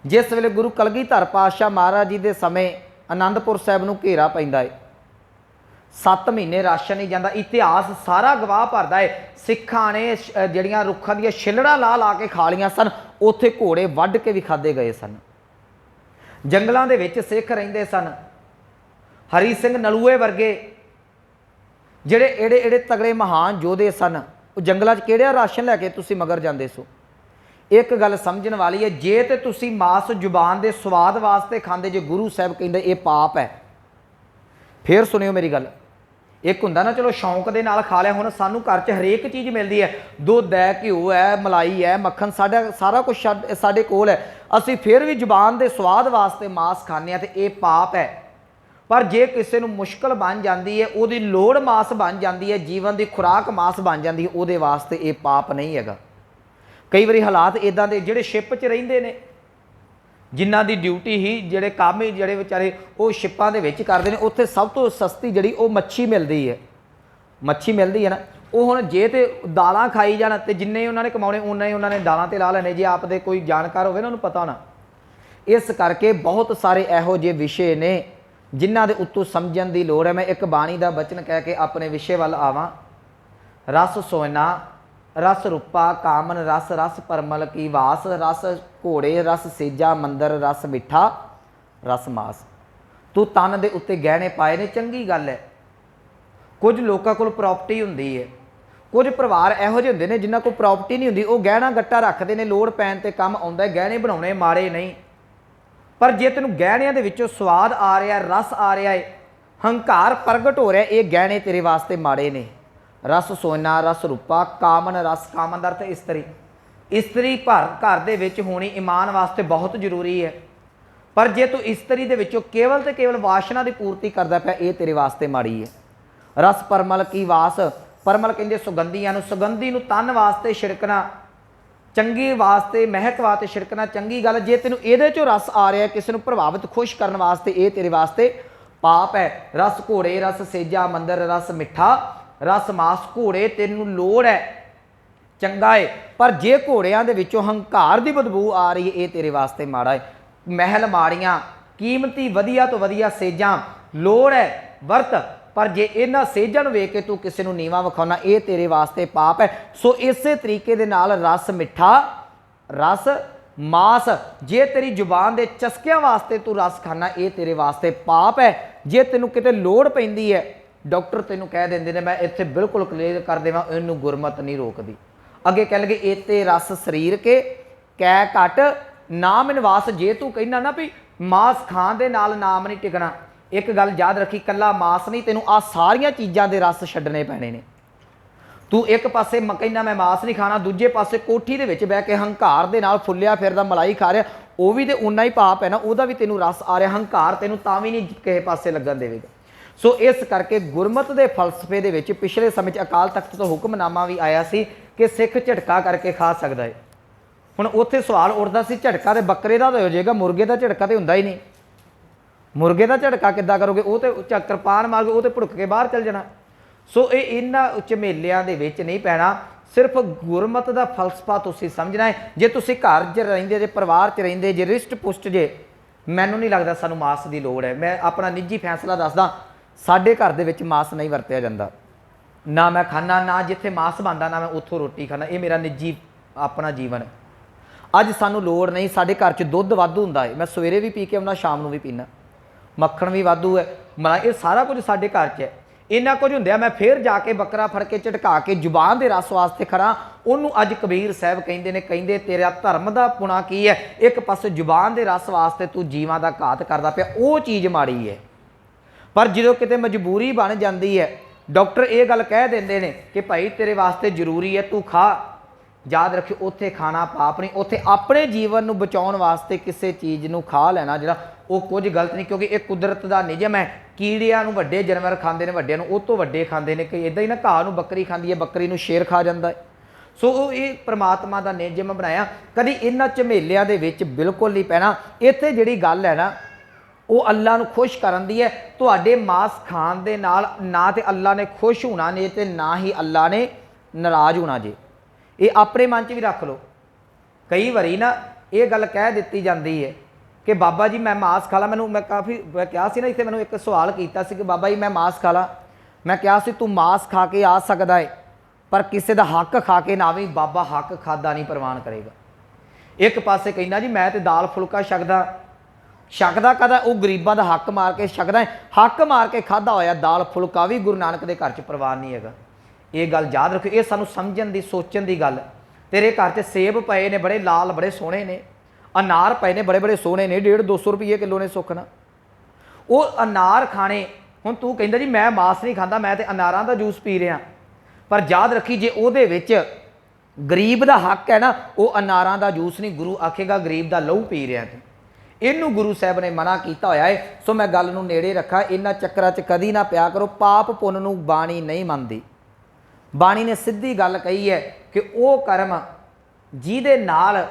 ਜਿਸ ਵੇਲੇ ਗੁਰੂ ਕਲਗੀਧਰ ਪਾਤਸ਼ਾਹ ਮਹਾਰਾਜ ਜੀ ਦੇ ਸਮੇਂ ਆਨੰਦਪੁਰ ਸਾਹਿਬ ਨੂੰ ਘੇਰਾ ਪੈਂਦਾ ਹੈ, 7 ਮਹੀਨੇ ਰਾਸ਼ਨ ਨਹੀਂ ਜਾਂਦਾ। ਇਤਿਹਾਸ ਸਾਰਾ ਗਵਾਹ ਭਰਦਾ ਹੈ, ਸਿੱਖਾਂ ਨੇ ਜਿਹੜੀਆਂ ਰੁੱਖਾਂ ਦੀਆਂ ਛਿੱਲੜਾਂ ਲਾ ਲਾ ਕੇ ਖਾ ਲਈਆਂ ਸਨ, ਉੱਥੇ ਘੋੜੇ ਵੱਢ ਕੇ ਵੀ ਖਾਧੇ ਗਏ ਸਨ। ਜੰਗਲਾਂ ਦੇ ਵਿੱਚ ਸਿੱਖ ਰਹਿੰਦੇ ਸਨ। ਹਰੀ ਸਿੰਘ ਨਲੂਏ ਵਰਗੇ ਜਿਹੜੇ ਏੜੇ ਤਗੜੇ ਮਹਾਨ ਯੋਧੇ ਸਨ, ਉਹ ਜੰਗਲਾਂ 'ਚ ਕਿਹੜਾ ਰਾਸ਼ਨ ਲੈ ਕੇ ਤੁਸੀਂ ਮਗਰ ਜਾਂਦੇ ਸੋ? ਇੱਕ ਗੱਲ ਸਮਝਣ ਵਾਲੀ ਹੈ, ਜੇ ਤੇ ਤੁਸੀਂ ਮਾਸ ਜ਼ੁਬਾਨ ਦੇ ਸਵਾਦ ਵਾਸਤੇ ਖਾਂਦੇ ਜੇ, ਗੁਰੂ ਸਾਹਿਬ ਕਹਿੰਦੇ ਇਹ ਪਾਪ ਹੈ। ਫੇਰ ਸੁਣਿਓ ਮੇਰੀ ਗੱਲ, ਇੱਕ ਹੁੰਦਾ ਨਾ ਚਲੋ ਸ਼ੌਂਕ ਦੇ ਨਾਲ ਖਾ ਲਿਆ। ਹੁਣ ਸਾਨੂੰ ਘਰ 'ਚ ਹਰੇਕ ਚੀਜ਼ ਮਿਲਦੀ ਹੈ, ਦੁੱਧ ਹੈ, ਘਿਓ ਹੈ, ਮਲਾਈ ਹੈ, ਮੱਖਣ, ਸਾਡਾ ਸਾਰਾ ਕੁਝ ਸਾਡੇ ਕੋਲ ਹੈ, ਅਸੀਂ ਫਿਰ ਵੀ ਜ਼ੁਬਾਨ ਦੇ ਸਵਾਦ ਵਾਸਤੇ ਮਾਸ ਖਾਂਦੇ ਹਾਂ, ਤੇ ਇਹ ਪਾਪ ਹੈ। ਪਰ ਜੇ ਕਿਸੇ ਨੂੰ ਮੁਸ਼ਕਲ ਬਣ ਜਾਂਦੀ ਹੈ, ਉਹਦੀ ਲੋੜ ਮਾਸ ਬਣ ਜਾਂਦੀ ਹੈ, ਜੀਵਨ ਦੀ ਖੁਰਾਕ ਮਾਸ ਬਣ ਜਾਂਦੀ ਹੈ, ਉਹਦੇ ਵਾਸਤੇ ਇਹ ਪਾਪ ਨਹੀਂ ਹੈਗਾ। ਕਈ ਵਾਰੀ ਹਾਲਾਤ ਇੱਦਾਂ ਦੇ, ਜਿਹੜੇ ਸ਼ਿਪ 'ਚ ਰਹਿੰਦੇ ਨੇ, ਜਿਨ੍ਹਾਂ ਦੀ ਡਿਊਟੀ ਹੀ, ਜਿਹੜੇ ਕੰਮ ਹੀ ਜਿਹੜੇ ਵਿਚਾਰੇ ਉਹ ਸ਼ਿਪਾਂ ਦੇ ਵਿੱਚ ਕਰਦੇ ਨੇ, ਉੱਥੇ ਸਭ ਤੋਂ ਸਸਤੀ ਜਿਹੜੀ ਉਹ ਮੱਛੀ ਮਿਲਦੀ ਹੈ। ਮੱਛੀ ਮਿਲਦੀ ਹੈ ਨਾ, ਉਹ ਹੁਣ ਜੇ ਤੇ ਦਾਲਾਂ ਖਾਈ ਜਾਣ ਤੇ ਜਿੰਨੇ ਉਹਨਾਂ ਨੇ ਕਮਾਉਣੇ ਉਨਾ ਹੀ ਉਹਨਾਂ ਨੇ ਦਾਲਾਂ ਤੇ ਲਾ ਲੈਣੇ, ਜੇ ਆਪ ਦੇ ਕੋਈ ਜਾਣਕਾਰ ਹੋਵੇ ਨਾ ਉਹਨੂੰ ਪਤਾ ਹੋਣਾ। ਇਸ ਕਰਕੇ ਬਹੁਤ ਸਾਰੇ ਇਹੋ ਜਿਹੇ ਵਿਸ਼ੇ ਨੇ ਜਿਨ੍ਹਾਂ ਦੇ ਉੱਤੋਂ ਸਮਝਣ ਦੀ ਲੋੜ ਹੈ। ਮੈਂ ਇੱਕ ਬਾਣੀ ਦਾ ਬਚਨ ਕਹਿ ਕੇ ਆਪਣੇ ਵਿਸ਼ੇ ਵੱਲ ਆਵਾਂ। ਰਸ ਸੋਇਨਾ ਰਸ ਰੂਪਾ ਕਾਮਨ ਰਸ, ਰਸ ਪਰਮਲ ਕੀ ਵਾਸ, ਰਸ ਘੋੜੇ ਰਸ ਸੇਜਾ ਮੰਦਰ, ਰਸ ਮਿੱਠਾ ਰਸ ਮਾਸ। ਤੂੰ ਤਨ ਦੇ ਉੱਤੇ ਗਹਿਣੇ ਪਾਏ ਨੇ, ਚੰਗੀ ਗੱਲ ਹੈ। ਕੁਝ ਲੋਕਾਂ ਕੋਲ ਪ੍ਰਾਪਰਟੀ ਹੁੰਦੀ ਹੈ, ਕੁਝ ਪਰਿਵਾਰ ਇਹੋ ਜਿਹੇ ਹੁੰਦੇ ਨੇ ਜਿਨ੍ਹਾਂ ਕੋਲ ਪ੍ਰਾਪਰਟੀ ਨਹੀਂ ਹੁੰਦੀ, ਉਹ ਗਹਿਣਾ ਗੱਟਾ ਰੱਖਦੇ ਨੇ, ਲੋੜ ਪੈਣ ਤੇ ਕੰਮ ਆਉਂਦਾ। ਗਹਿਣੇ ਬਣਾਉਣੇ ਮਾੜੇ ਨਹੀਂ, ਪਰ ਜੇ ਤੈਨੂੰ ਗਹਿਣਿਆਂ ਦੇ ਵਿੱਚੋਂ ਸਵਾਦ ਆ ਰਿਹਾ, ਰਸ ਆ ਰਿਹਾ ਹੈ, ਹੰਕਾਰ ਪ੍ਰਗਟ ਹੋ ਰਿਹਾ, ਇਹ ਗਹਿਣੇ ਤੇਰੇ ਵਾਸਤੇ ਮਾੜੇ ਨੇ। ਰਸ ਸੋਨਾ ਰਸ ਰੂਪਾ ਕਾਮਨ ਰਸ, ਕਾਮਨ ਦਾ ਅਰਥ ਇਸਤਰੀ। ਇਸਤਰੀ ਘਰ ਦੇ ਵਿੱਚ ਹੋਣੀ ਇਮਾਨ ਵਾਸਤੇ ਬਹੁਤ ਜ਼ਰੂਰੀ ਹੈ, ਪਰ ਜੇ ਤੂੰ ਇਸਤਰੀ ਦੇ ਵਿੱਚੋਂ ਕੇਵਲ ਤੇ ਕੇਵਲ ਵਾਸ਼ਨਾ ਦੀ ਪੂਰਤੀ ਕਰਦਾ ਪਿਆ, ਇਹ ਤੇਰੇ ਵਾਸਤੇ ਮਾੜੀ ਹੈ। ਰਸ ਪਰਮਲ ਕੀ ਵਾਸ, ਪਰਮਲ ਕਹਿੰਦੇ ਸੁਗੰਧੀਆਂ ਨੂੰ, ਸੁਗੰਧੀ ਨੂੰ ਤਨ ਵਾਸਤੇ ਛਿੜਕਣਾ, ਚੰਗੀ ਵਾਸਤੇ ਮਹਿਕ ਵਾਸਤੇ ਛਿੜਕਣਾ ਚੰਗੀ ਗੱਲ। ਜੇ ਤੈਨੂੰ ਇਹਦੇ 'ਚੋਂ ਰਸ ਆ ਰਿਹਾ ਕਿਸੇ ਨੂੰ ਪ੍ਰਭਾਵਿਤ ਖੁਸ਼ ਕਰਨ ਵਾਸਤੇ, ਇਹ ਤੇਰੇ ਵਾਸਤੇ ਪਾਪ ਹੈ। ਰਸ ਘੋੜੇ ਰਸ ਸੇਜਾ ਮੰਦਰ, ਰਸ ਮਿੱਠਾ ਰਸ ਮਾਸ। ਘੋੜੇ ਤੈਨੂੰ ਲੋੜ ਹੈ, ਚੰਗਾ ਹੈ, ਪਰ ਜੇ ਘੋੜਿਆਂ ਦੇ ਵਿੱਚੋਂ ਹੰਕਾਰ ਦੀ ਬਦਬੂ ਆ ਰਹੀ ਹੈ, ਇਹ ਤੇਰੇ ਵਾਸਤੇ ਮਾੜਾ ਹੈ। ਮਹਿਲ ਮਾੜੀਆਂ, ਕੀਮਤੀ ਵਧੀਆ ਤੋਂ ਵਧੀਆ ਸੇਜਾਂ, ਲੋੜ ਹੈ ਵਰਤ, ਪਰ ਜੇ ਇਹਨਾਂ ਸੇਜਾਂ ਨੂੰ ਵੇਖ ਕੇ ਤੂੰ ਕਿਸੇ ਨੂੰ ਨੀਵਾਂ ਵਿਖਾਉਣਾ, ਇਹ ਤੇਰੇ ਵਾਸਤੇ ਪਾਪ ਹੈ। ਸੋ ਇਸੇ ਤਰੀਕੇ ਦੇ ਨਾਲ ਰਸ ਮਿੱਠਾ ਰਸ ਮਾਸ, ਜੇ ਤੇਰੀ ਜ਼ੁਬਾਨ ਦੇ ਚਸਕਿਆਂ ਵਾਸਤੇ ਤੂੰ ਰਸ ਖਾਣਾ, ਇਹ ਤੇਰੇ ਵਾਸਤੇ ਪਾਪ ਹੈ। ਜੇ ਤੈਨੂੰ ਕਿਤੇ ਲੋੜ ਪੈਂਦੀ ਹੈ, ਡਾਕਟਰ ਤੈਨੂੰ ਕਹਿ ਦਿੰਦੇ ਨੇ, ਮੈਂ ਇੱਥੇ ਬਿਲਕੁਲ ਕਲੀਅਰ ਕਰ ਦੇਵਾਂ, ਇਹਨੂੰ ਗੁਰਮਤਿ ਨਹੀਂ ਰੋਕਦੀ। ਅੱਗੇ ਕਹਿ ਲਗੇ ਇਤੇ ਰਸ ਸਰੀਰ ਕੇ ਕੈ ਘਟ ਨਾਮ ਨਿਵਾਸ। ਜੇ ਤੂੰ ਕਹਿੰਦਾ ਨਾ ਵੀ ਮਾਸ ਖਾਣ ਦੇ ਨਾਲ ਨਾਮ ਨਹੀਂ ਟਿਕਣਾ, ਇੱਕ ਗੱਲ ਯਾਦ ਰੱਖੀ, ਕੱਲਾ ਮਾਸ ਨਹੀਂ, ਤੈਨੂੰ ਆਹ ਸਾਰੀਆਂ ਚੀਜ਼ਾਂ ਦੇ ਰਸ ਛੱਡਣੇ ਪੈਣੇ ਨੇ। ਤੂੰ ਇੱਕ ਪਾਸੇ ਕਹਿੰਦਾ ਮੈਂ ਮਾਸ ਨਹੀਂ ਖਾਣਾ, ਦੂਜੇ ਪਾਸੇ ਕੋਠੀ ਦੇ ਵਿੱਚ ਬਹਿ ਕੇ ਹੰਕਾਰ ਦੇ ਨਾਲ ਫੁੱਲਿਆ ਫਿਰਦਾ ਮਲਾਈ ਖਾ ਰਿਹਾ, ਉਹ ਵੀ ਤੇ ਉਨਾ ਹੀ ਪਾਪ ਹੈ ਨਾ, ਉਹਦਾ ਵੀ ਤੈਨੂੰ ਰਸ ਆ ਰਿਹਾ। ਹੰਕਾਰ ਤੈਨੂੰ ਤਾਂ ਵੀ ਨਹੀਂ ਕਿਸੇ ਪਾਸੇ ਲੱਗਣ ਦੇਵੇਗਾ। ਸੋ ਇਸ ਕਰਕੇ ਗੁਰਮਤਿ ਦੇ ਫਲਸਫੇ ਦੇ ਵਿੱਚ ਪਿਛਲੇ ਸਮੇਂ 'ਚ ਅਕਾਲ ਤਖਤ ਤੋਂ ਹੁਕਮਨਾਮਾ ਵੀ ਆਇਆ ਸੀ ਕਿ ਸਿੱਖ ਝਟਕਾ ਕਰਕੇ ਖਾ ਸਕਦਾ ਹੈ। ਹੁਣ ਉੱਥੇ ਸਵਾਲ ਉੱਠਦਾ ਸੀ, ਝਟਕਾ ਤੇ ਬੱਕਰੇ ਦਾ ਤਾਂ ਹੋ ਜਾਏਗਾ, ਮੁਰਗੇ ਦਾ ਝਟਕਾ ਤੇ ਹੁੰਦਾ ਹੀ ਨਹੀਂ। ਮੁਰਗੇ ਦਾ ਝਟਕਾ ਕਿੱਦਾਂ ਕਰੋਗੇ? ਉਹ ਤੇ ਕਿਰਪਾਨ ਮਾਰੋਗੇ, ਉਹ ਤੇ ਭੁੜਕ ਕੇ ਬਾਹਰ ਚੱਲ ਜਾਣਾ। सो ये इन्हां झमेलियां दे विच नहीं पैना। सिर्फ गुरमत का फलसफा तुसीं समझना है। जे तुसीं घर च रहिंदे जे परिवार च रहिंदे जे रिश्ट पुष्ट जे, मैनूं नहीं लगदा सानूं मास की लोड़ है। मैं अपना निजी फैसला दसदा, साडे घर दे विच मास नहीं वरतिया जांदा, ना मैं खाना, ना जिथे मास बनदा ना मैं उत्थों रोटी खाना। ये मेरा निजी अपना जीवन है। अज सानूं लोड़ नहीं, साडे घर च दुध वाधू हुंदा है, मैं सवेरे भी पी के आउंदा, शाम नूं भी पीना, मक्खण भी वाधू है, मलाई, ये सारा कुछ साडे घर च है। इन्ना कुछ हुंदिया मैं फिर जाके बकरा फड़ के झटका के जुबान के रस वास्ते खड़ा। उन्होंने अज कबीर साहब कहते ने, कहते तेरा धर्म का पुणा की है, एक पासे जुबान के रस वास्ते तू जीवां का घात करदा पिया, वो चीज़ माड़ी है। पर जो किते मजबूरी बन जाती है, डॉक्टर ये गल कह देंदे ने कि भाई तेरे वास्ते जरूरी है तू खा, याद रखियो उत्थे खाना पाप नहीं, उत्थे अपने जीवन नूं बचाउण वास्ते किसी चीज़ नूं खा लेना जिहड़ा वो कुछ गलत नहीं, क्योंकि एक कुदरत का नियम है। कीड़ियां नूं वड्डे जानवर खांदे ने, वड्डियां नूं उस तों वड्डे खांदे ने, कि इदां ही ना घाह नूं बकरी खांदी है, बकरी नूं शेर खा जांदा है। सो ये परमात्मा का नियम बनाया, कभी इन्हां झमेलियां दे विच बिल्कुल नहीं पैना। इत्थे जिहड़ी गल है ना वो अल्लाह नूं खुश करन दी है। तुहाडे मास खाण दे नाल ना ते अल्लाह ने खुश होना ने ते ना ही अल्लाह ने नाराज़ होना जे, ये अपने मन च भी रख लो। कई बारी ना ये गल कह दी जाती है कि बाबा जी मैं मास खा ला, मैं काफ़ी मैं कहा ना इतने मैंने एक सवाल किया कि बाबा जी मैं मास खा ला, मैं कहा तू मास खा के आ सकता है पर किसी का हक खा के ना भी, बाबा हक खादा नहीं प्रवान करेगा। एक पासे कहना जी मैं तो दाल फुलका छकदा कदा वो गरीबों का हक मार के छकदा है, हक मार के खादा होया दाल फुलका भी गुरु नानक के घर च प्रवान नहीं है। ये गल याद रखो, ये सानू समझण दी सोचण दी गल। तेरे घर च सेब पे ने बड़े लाल बड़े सोहने ने, अनार पे ने बड़े बड़े सोहने ने, 150-200 रुपये किलो ने सुख ना, वो अनार खाने। हुण तू कहंदा जी मैं मास नहीं खाता, मैं तो अनारां दा जूस पी रहा, पर याद रखी जे उहदे विच गरीब का हक है ना, वो अनारां दा जूस नहीं, गुरु आखेगा गरीब का लहू पी रहा तू। इनू गुरु साहब ने मना किया होया है। सो मैं गल नूं नेड़े रखा, इन्हां चक्करां च कदी ना पिया करो। पाप पुन नूं बाणी नहीं मनदी। बाणी ने सीधी गल कही है कि वो कर्म जिहदे नाल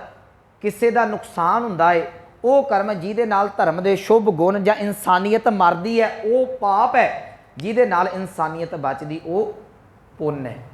किसी का नुकसान हुंदा है, वो कर्म जिहदे नाल धर्म के शुभ गुण जां इंसानियत मरदी है वो पाप है, जिहदे नाल इंसानियत बचदी वो पुण्य है।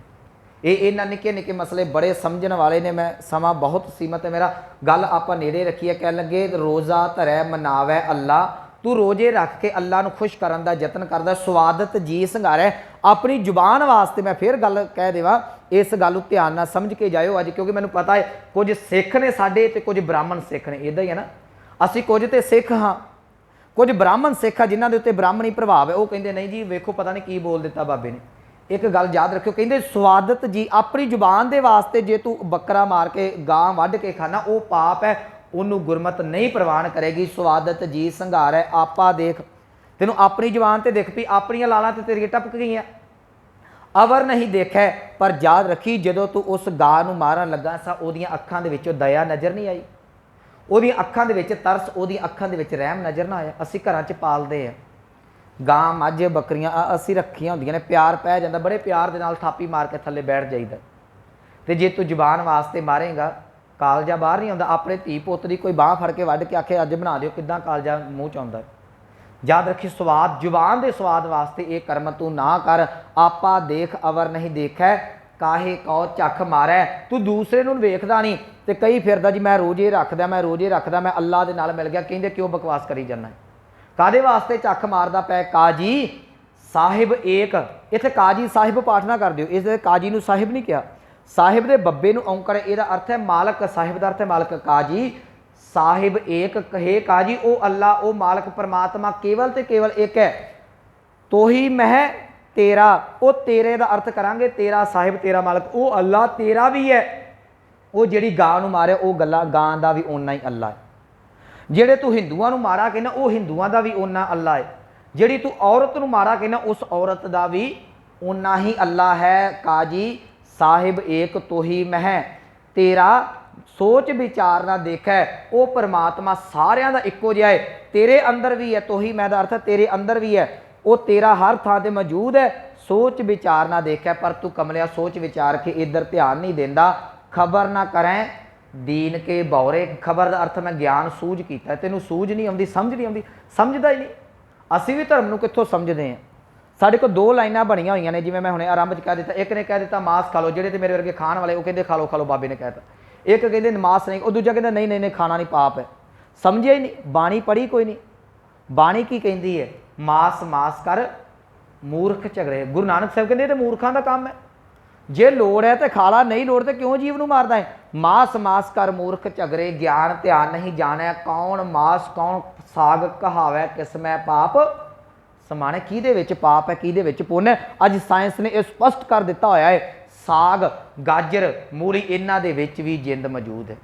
ये इन्हां निक्के निक्के मसले बड़े समझण वाले ने। मैं समा बहुत सीमित है मेरा, गल आपां नेड़े रखी है। कह लगे रोज़ा धरै मनावै अल्लाह, तू रोजे रख के अल्लाह नूं खुश करन दा यतन करदा, स्वादत जी संघारै अपनी जुबान वास्ते। मैं फिर गल कह देवां, इस गल नूं ध्यान नाल समझ के जाओ अज, क्योंकि मैनूं पता है कुछ सिख ने साडे ते कुछ ब्राह्मण सिख ने, इदां ही है ना। असीं कुछ ते सिख हाँ, कुछ ब्राह्मण सिख आ जिन्हां दे उत्ते ब्राह्मणी प्रभाव है, वो कहंदे नहीं जी वेखो पता नहीं की बोल दिता बाबे ने। एक गल याद रखियो, कहंदे स्वादत जी अपनी जुबान दे वास्ते जे तू बकरा मार के गां वढ के खाना वो पाप है, उन्होंने गुरमत नहीं प्रवान करेगी। स्वादत जी संघार है आपा देख, तेनों अपनी जुबान ते देख पी, अपनियां लालां ते तेरी टपक गई, अवर नहीं देखा। पर याद रखी जदों तू उस गां नूं मारन लगा सा, ओदियां अखां दे विचों दया नज़र नहीं आई, ओदियां अखां दे विच तरस, ओदियां अखां दे विच रहम नज़र ना आया। असीं घरां च पालदे आ गां मझ बकरियां, असीं रखियां हुंदियां ने, प्यार पै जांदा, बड़े प्यार दे नाल थापी मार के थल्ले बैठ जाईदा। ते जे तू जुबान वास्ते मारेगा कालजा बाहर नहीं आउंदा। अपने धी पुत्त दी कोई बांह फड़ के वढ के आखे अज बना दिओ, किदां कालजा मूँह च आउंदा। याद रखी स्वाद जुबान के स्वाद वास्ते ये कर्म तू ना कर। आपा देख अवर नहीं देखै, काहे कौ झख मारै। तू दूसरे नूं वेखदा नहीं ते कई फिरदा जी मैं रोजे रखदा, मैं रोजे रखदा, मैं अल्लाह दे नाल मिल गया। कहंदे क्यों बकवास करी जाना है, कादे वास्ते झख मारदा पै। काजी साहिब एक, इत्थे काजी साहिब पाठ ना कर दिओ, इस काजी नूं साहिब नहीं कहा, साहिब दे बब्बे नूं औंकड़, इहदा अर्थ है मालक, साहिब दा अर्थ है मालक। काजी साहिब एक कहे, काजी ओ अल्लाह ओ मालक परमात्मा केवल ते केवल एक है। तो ही मैं तेरा, ओ तेरे दा अर्थ करांगे तेरा साहिब तेरा मालक, ओ अल्लाह तेरा भी है। वो जिहड़ी गां नूं मारे वो गल्ला गां दा भी ओना ही अल्लाह है। जिहड़े तू हिंदुआं नूं मारा कहना वो हिंदुआं दा भी ओना अल्लाह है। जिहड़ी तू औरत नूं मारा कहना उस औरत दा भी ओना ही अल्लाह है। काजी साहिब एक तो ही मैं तेरा सोच विचार ना देखै, वो परमात्मा सारियां दा इक्को जिहा है। तेरे अंदर भी है, तो ही मैं दा अर्थ है तेरे अंदर भी है, वो तेरा हर थां ते मौजूद है। सोच विचार ना देखै, पर तू कमलिया सोच विचार के इधर ध्यान नहीं देंदा। खबर ना करें दीन के बौरे, खबर का अर्थ मैं ज्ञान सूझ किया, तेनों सूझ नहीं आती, समझ नहीं आती, समझदा ही नहीं। असीं भी धर्म नूं कित्थों समझदे हैं, ਸਾਡੇ ਕੋਲ दो लाइनां बणियां होईयां ने, जिवें मैं हुणे आरंभ च कह दिता, एक ने कह दिता मांस खा लो, जिहड़े ते मेरे वर्गे खाण वाले वो कहंदे खा लो बाबे ने कहता, एक कहंदे मांस नहीं, वो दूजा कहंदा नहीं नहीं नहीं खाना नहीं पाप है। समझिया ही नहीं, बाणी पढ़ी कोई नहीं। बाणी की कहती है मास मास कर मूर्ख झगड़े। गुरु नानक साहब कहते तो मूर्खों का काम है, जे लोड़ है तो खा ला, नहीं लोड़ तो क्यों जीव नूं मारदा है। मास मास कर मूर्ख झगड़े, ज्ञान ध्यान नहीं जाने, कौन मास कौन साग कहावै, किसमै पाप समाने। किहदे विच पाप है किहदे विच पुण्य है, अज साइंस ने यह स्पष्ट कर दिता होया है। साग गाजर मूली इन्हां दे विच भी जिंद मौजूद है।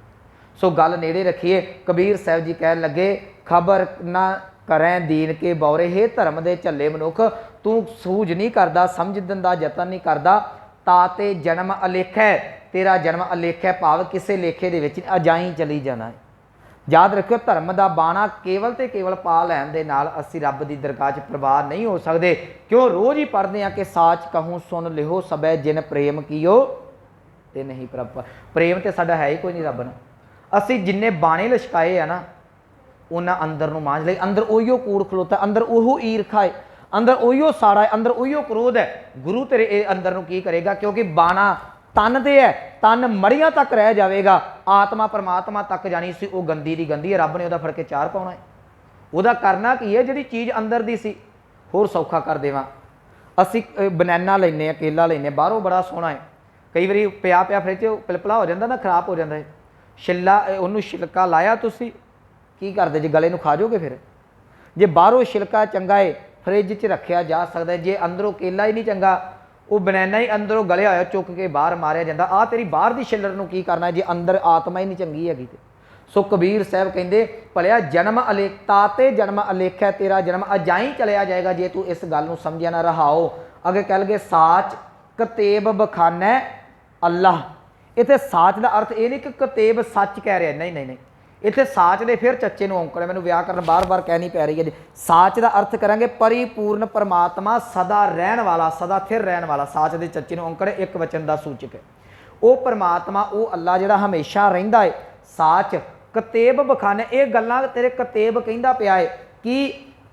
सो गल नेड़े रखिए। कबीर साहब जी कह लगे खबर ना करें दीन के बौरे, हे धर्म दे झल्ले मनुख, तू सूझ नहीं करदा, समझण दा यतन नहीं करदा, ताते जन्म अलेखा है, तेरा जन्म अलेखा है, भाव किसी लेखे दे विच अजाई चली जाना है। याद रखियो धर्म का बाणा केवल तो केवल पा लैन दे नाल असीं रब दी दरगाह च प्रवाह नहीं हो सकते। क्यों रोज़ ही पढ़ते हैं कि साच कहूँ सुन लिहो सबे जिन प्रेम कीओ ते नहीं प्रभ। प्रेम तो साडा है ही कोई नहीं रब नाल। असीं जिन्ने बाणे लशकाए है ना उन्हां अंदर नूं मांझ लई, अंदर उहियो कूड़ खलोता, अंदर उहो ईरखा है, अंदर उहियो साड़ा है, अंदर उहियो क्रोध है। गुरु तेरे अंदर नूं की करेगा, क्योंकि बाणा तन दे है, तन मड़ियां तक रह जाएगा, आत्मा परमात्मा तक जानी सी वो गंदी दी गंदी है। रब ने उहदा फड़ के चार पाउणा है, उहदा करना की है, जिहड़ी चीज़ अंदर दी सी होर सौखा कर देवां। असीं बनैना लैने, केला लैने, बाहरों बड़ा सोहना है, कई बारी पिया पिया फ्रिज पिलपला हो जाता ना, खराब हो जाता है। छिल्ला उहनूं छिलका लाया तुसीं की करदे जे गले नूं खा जाओगे। फिर जे बाहरों छिलका चंगा है फ्रिज च रखिया जा सकता है, जे अंदरों केला ही नहीं चंगा, वो बनैना ही अंदरों गलिया होया चुक के बाहर मारिया जाता। आ तेरी बाहर की छिल्लर नूं की करना जे अंदर आत्मा ही नहीं चंगी हैगी। सो कबीर साहब कहते भलिया जन्म अलेखता ते जन्म अलेखा, तेरा जन्म अजाई चलिया जाएगा जे तू इस गल नूं समझिया ना रहाओ। अगे कह लगे साच कतेब बखाना अल्लाह। इत्थे साच का अर्थ ये नहीं कि कतेब सच कह रहा, नहीं नहीं नहीं, इत्थे साच दे फिर चच्चे नूं औंकड़, मैनूं व्याकरण बार बार कहनी पै रही है जी। साच का अर्थ करांगे परिपूर्ण परमात्मा, सदा रहन वाला, सदा स्थिर रहन वाला। साच दे चच्चे नूं औंकड़ एक वचन का सूचक है। वो परमात्मा वो अल्लाह जिहड़ा हमेशा रहिंदा है। साच कतेब बखाने, ये गल्लां तेरे कतेब कहिंदा पिया है कि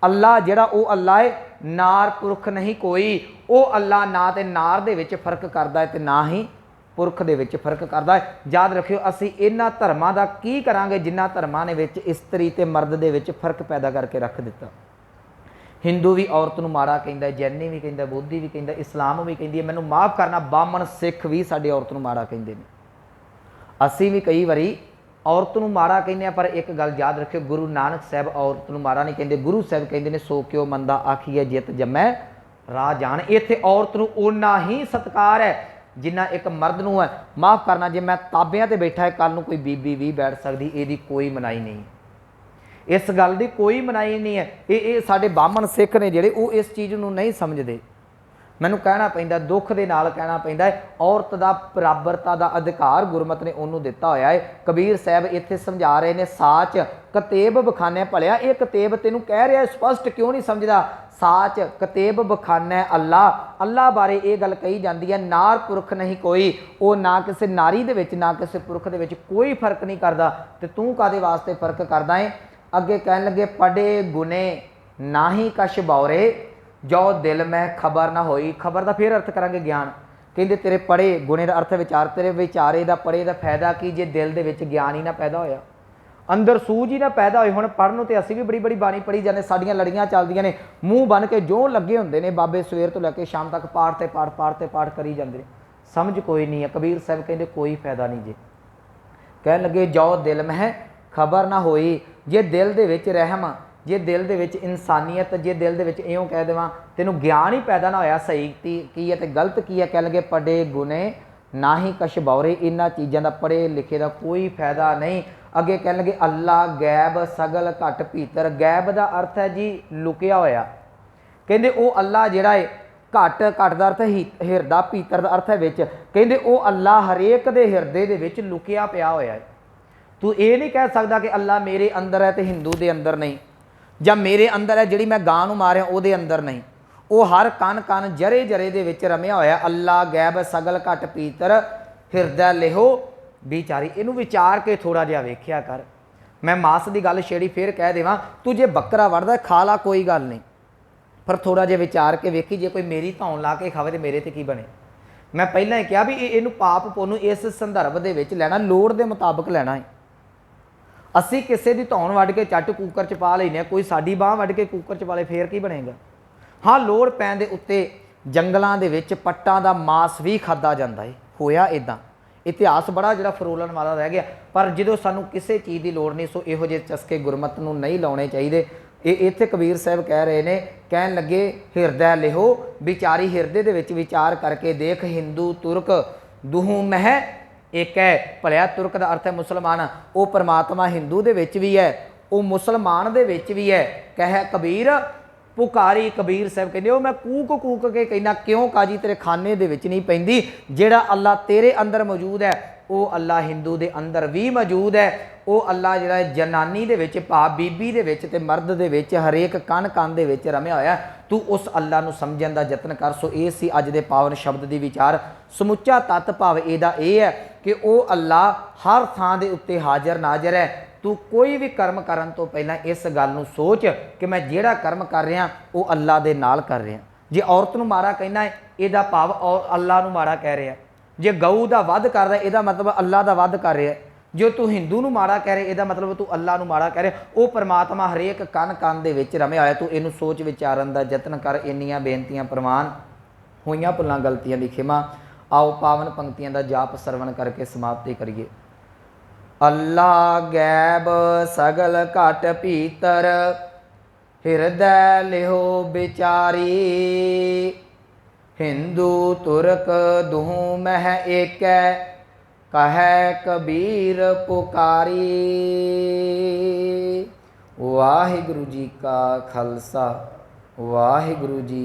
अल्लाह जिहड़ा वो अल्लाह है, नार पुरख नहीं कोई। वो अल्लाह ना ते नार दे विच फर्क करदा है ते ना ही पुरख दे विच फर्क करदा है। याद रखियो असीं इन्हां धर्मां दा की करांगे जिन्हां धर्मां ने विच इस्त्री ते मर्द दे विच फर्क पैदा करके रख दिता। हिंदू भी औरत नूं माड़ा कहिंदा, जैनी भी कहिंदा, बौद्धी भी कहिंदा, इस्लाम भी कहिंदी है, मैनूं माफ़ करना बामण सिख भी साडी औरत नूं माड़ा कहिंदे ने। असीं भी कई वारी औरत नूं माड़ा कहिंदे पर एक गल याद रखियो, गुरु नानक साहब औरत नूं माड़ा नहीं कहिंदे। गुरु साहब कहिंदे ने सो क्यों मंदा आखीए जित जमै राह जान। इत्थे औरत नूं उन्ना ही सत्कार है जिन्ना एक मर्द नूं है। माफ़ करना जे मैं ताबियां ते बैठा है, कल नूं कोई बीबी भी बैठ सकदी, इहदी कोई मनाई नहीं, इस गल की कोई मनाई नहीं है। ये साडे बामण सिख ने जिहड़े वो इस चीज़ नूं नहीं समझदे। मैनूं कहना पैंदा, दुख दे नाल कहना पैंदा है, औरत का बराबरता का अधिकार गुरमत ने उन्होंने दिता होया है। कबीर साहब इत्थे समझा रहे ने साच कतेब बखाने भलिया, ये कतेब तेनू कह रहा है स्पष्ट क्यों नहीं समझदा। साच कतेब बखाना अल्लाह, अल्लाह बारे ये गल कही जाती है, नार पुरख नहीं कोई। वो ना किसी नारी दे विच ना किसी पुरख दे विच कोई फर्क नहीं करता, ते तू कादे वास्ते फर्क करदा है। अगे कहन लगे पढ़े गुने ना ही कश बौरे, जो दिल में खबर ना होई। खबर का फिर अर्थ करांगे ज्ञान। कहते तेरे पढ़े गुणे का अर्थ विचार, तेरे विचारे का पढ़े का फायदा की जे दिल दे विच ज्ञान ही ना पैदा होया, अंदर सूझ ही ना पैदा होई। हुण पढ़न तो असीं भी बड़ी बड़ी बाणी पढ़ी जाने, साडियां लड़ियां चलदियां ने, मूँह बन के जो लगे हुंदे ने बाबे सवेर तो लैके शाम तक पाठ ते पाठ करी जांदे ने, समझ कोई नहीं है। कबीर साहब कहते कोई फायदा नहीं जे। कह लगे जो दिल में खबर ना होई, जे दिल दे विच रहम, जे दिल दे विच इंसानियत, जे दिल दे विच इउं कह देवां तैनूं ज्ञान ही पैदा ना होया सही की है ते गलत की है। कह लगे पढ़े गुने ना ही कश बौरे, इन्हां चीज़ां दा पढ़े लिखे दा कोई फायदा नहीं। अगे कह लगे अल्लाह गैब सगल घट भीतर। गैब का अर्थ है जी लुकिया होया। कहंदे वो अल्लाह जिहड़ा है घट, घट का अर्थ हिरदा, भीतर का अर्थ है विच। कहंदे वो अल्लाह हरेक दे हिरदे दे विच लुकिया पिया होया है। तू ये नहीं कह सकदा कि अल्लाह मेरे अंदर है तो हिंदू दे अंदर नहीं, ਜਾਂ मेरे अंदर है जिहड़ी मैं गां नूं मारिया ਉਹਦੇ अंदर नहीं। वो हर कन कन जरे जरे दे विच रमिया होया। अल्लाह गैब सगल घट भीतर हिरदा लिहो विचारी। इनू विचार के थोड़ा जिहा वेखिया कर। मैं मास की गल छेड़ी फिर कह देवां, तू जे बकरा वड़दा खा ला कोई गल नहीं, पर थोड़ा जिहा विचार के वेखी, जे कोई मेरी धौन ला के खावे तो मेरे ते की बने। मैं पहला ही कहा भी इनू पाप पुन इस संदर्भ दे विच लैना, लोड़ दे मुताबिक लैना है। असी किसी की धौन वढ़ के झट कूकर च पा लेने, कोई साडी बांह वढ़ के कूकर च पा ले, फिर की बनेगा। हाँ, लोड़ पैण दे उत्ते जंगलों के विच पट्टां दा मांस भी खाधा जाता है, होया इदां। इतिहास बड़ा जिहड़ा फरोलण वाला रह गया, पर जो सानू किसी चीज़ की लोड़ नहीं, सो इहो जिहे चस्के गुरमत नूं नहीं लाउणे चाहिए। इत्थे कबीर साहब कह रहे ने, कहन लगे हिरदै लिहो विचारी, हिरदे दे विच विचार करके देख, हिंदू तुरक दुहू मह एक है। भलिया तुरक का अर्थ है मुसलमान, वो परमात्मा हिंदू दे विच भी है, वो मुसलमान दे विच भी है। कह कबीर पुकारी, कबीर साहब कहते हो मैं कूक कूक के कहना, क्यों काजी तेरे खाने दे विच नहीं पैंदी, जेड़ा अल्लाह तेरे अंदर मौजूद है वो अल्लाह हिंदू दे अंदर भी मौजूद है। वो अल्लाह जिहड़ा जनानी दे विच पा बीबी दे विच ते मर्द दे विच हरेक कण कण दे विच रमिया होया। तू उस अल्लाह नूं समझण दा यतन कर। सो ये सी अज दे पावन शब्द दी विचार। समुच्चा तत्त भाव इहदा यह है कि वो अल्लाह हर थां दे उत्ते हाज़र नाज़र है। तू कोई भी कर्म करन तो पहला इस गल नूं सोच कि मैं जिहड़ा कर्म कर रहा वो अल्लाह दे नाल कर रहा। जे औरत नूं माड़ा कहना है, इहदा भाव और अल्लाह नूं माड़ा कह रहा। जे गऊ दा वध कर रहा, इहदा मतलब अल्लाह दा वध कर रहा। जो तू हिंदू नूं माड़ा कह रहा, इहदा मतलब तू अल्लाह नूं माड़ा कह रहा। वो परमात्मा हरेक कण कण दे विच रमिया होया। तू इहनूं सोच विचारन दा यतन कर। इन्नियां बेनतियां प्रवान होईयां भुल्लां गलतियां दी खिमा। आओ पावन पंक्तियां दा जाप सरवण करके समाप्ति करिए। अल्लाह गैब सगल घट भीतर, हिरदै लिहो विचारी, हिंदू तुरक दुहू मह एकै, कहे कबीर पुकारी। वाहिगुरु जी का खालसा, वाहिगुरु जी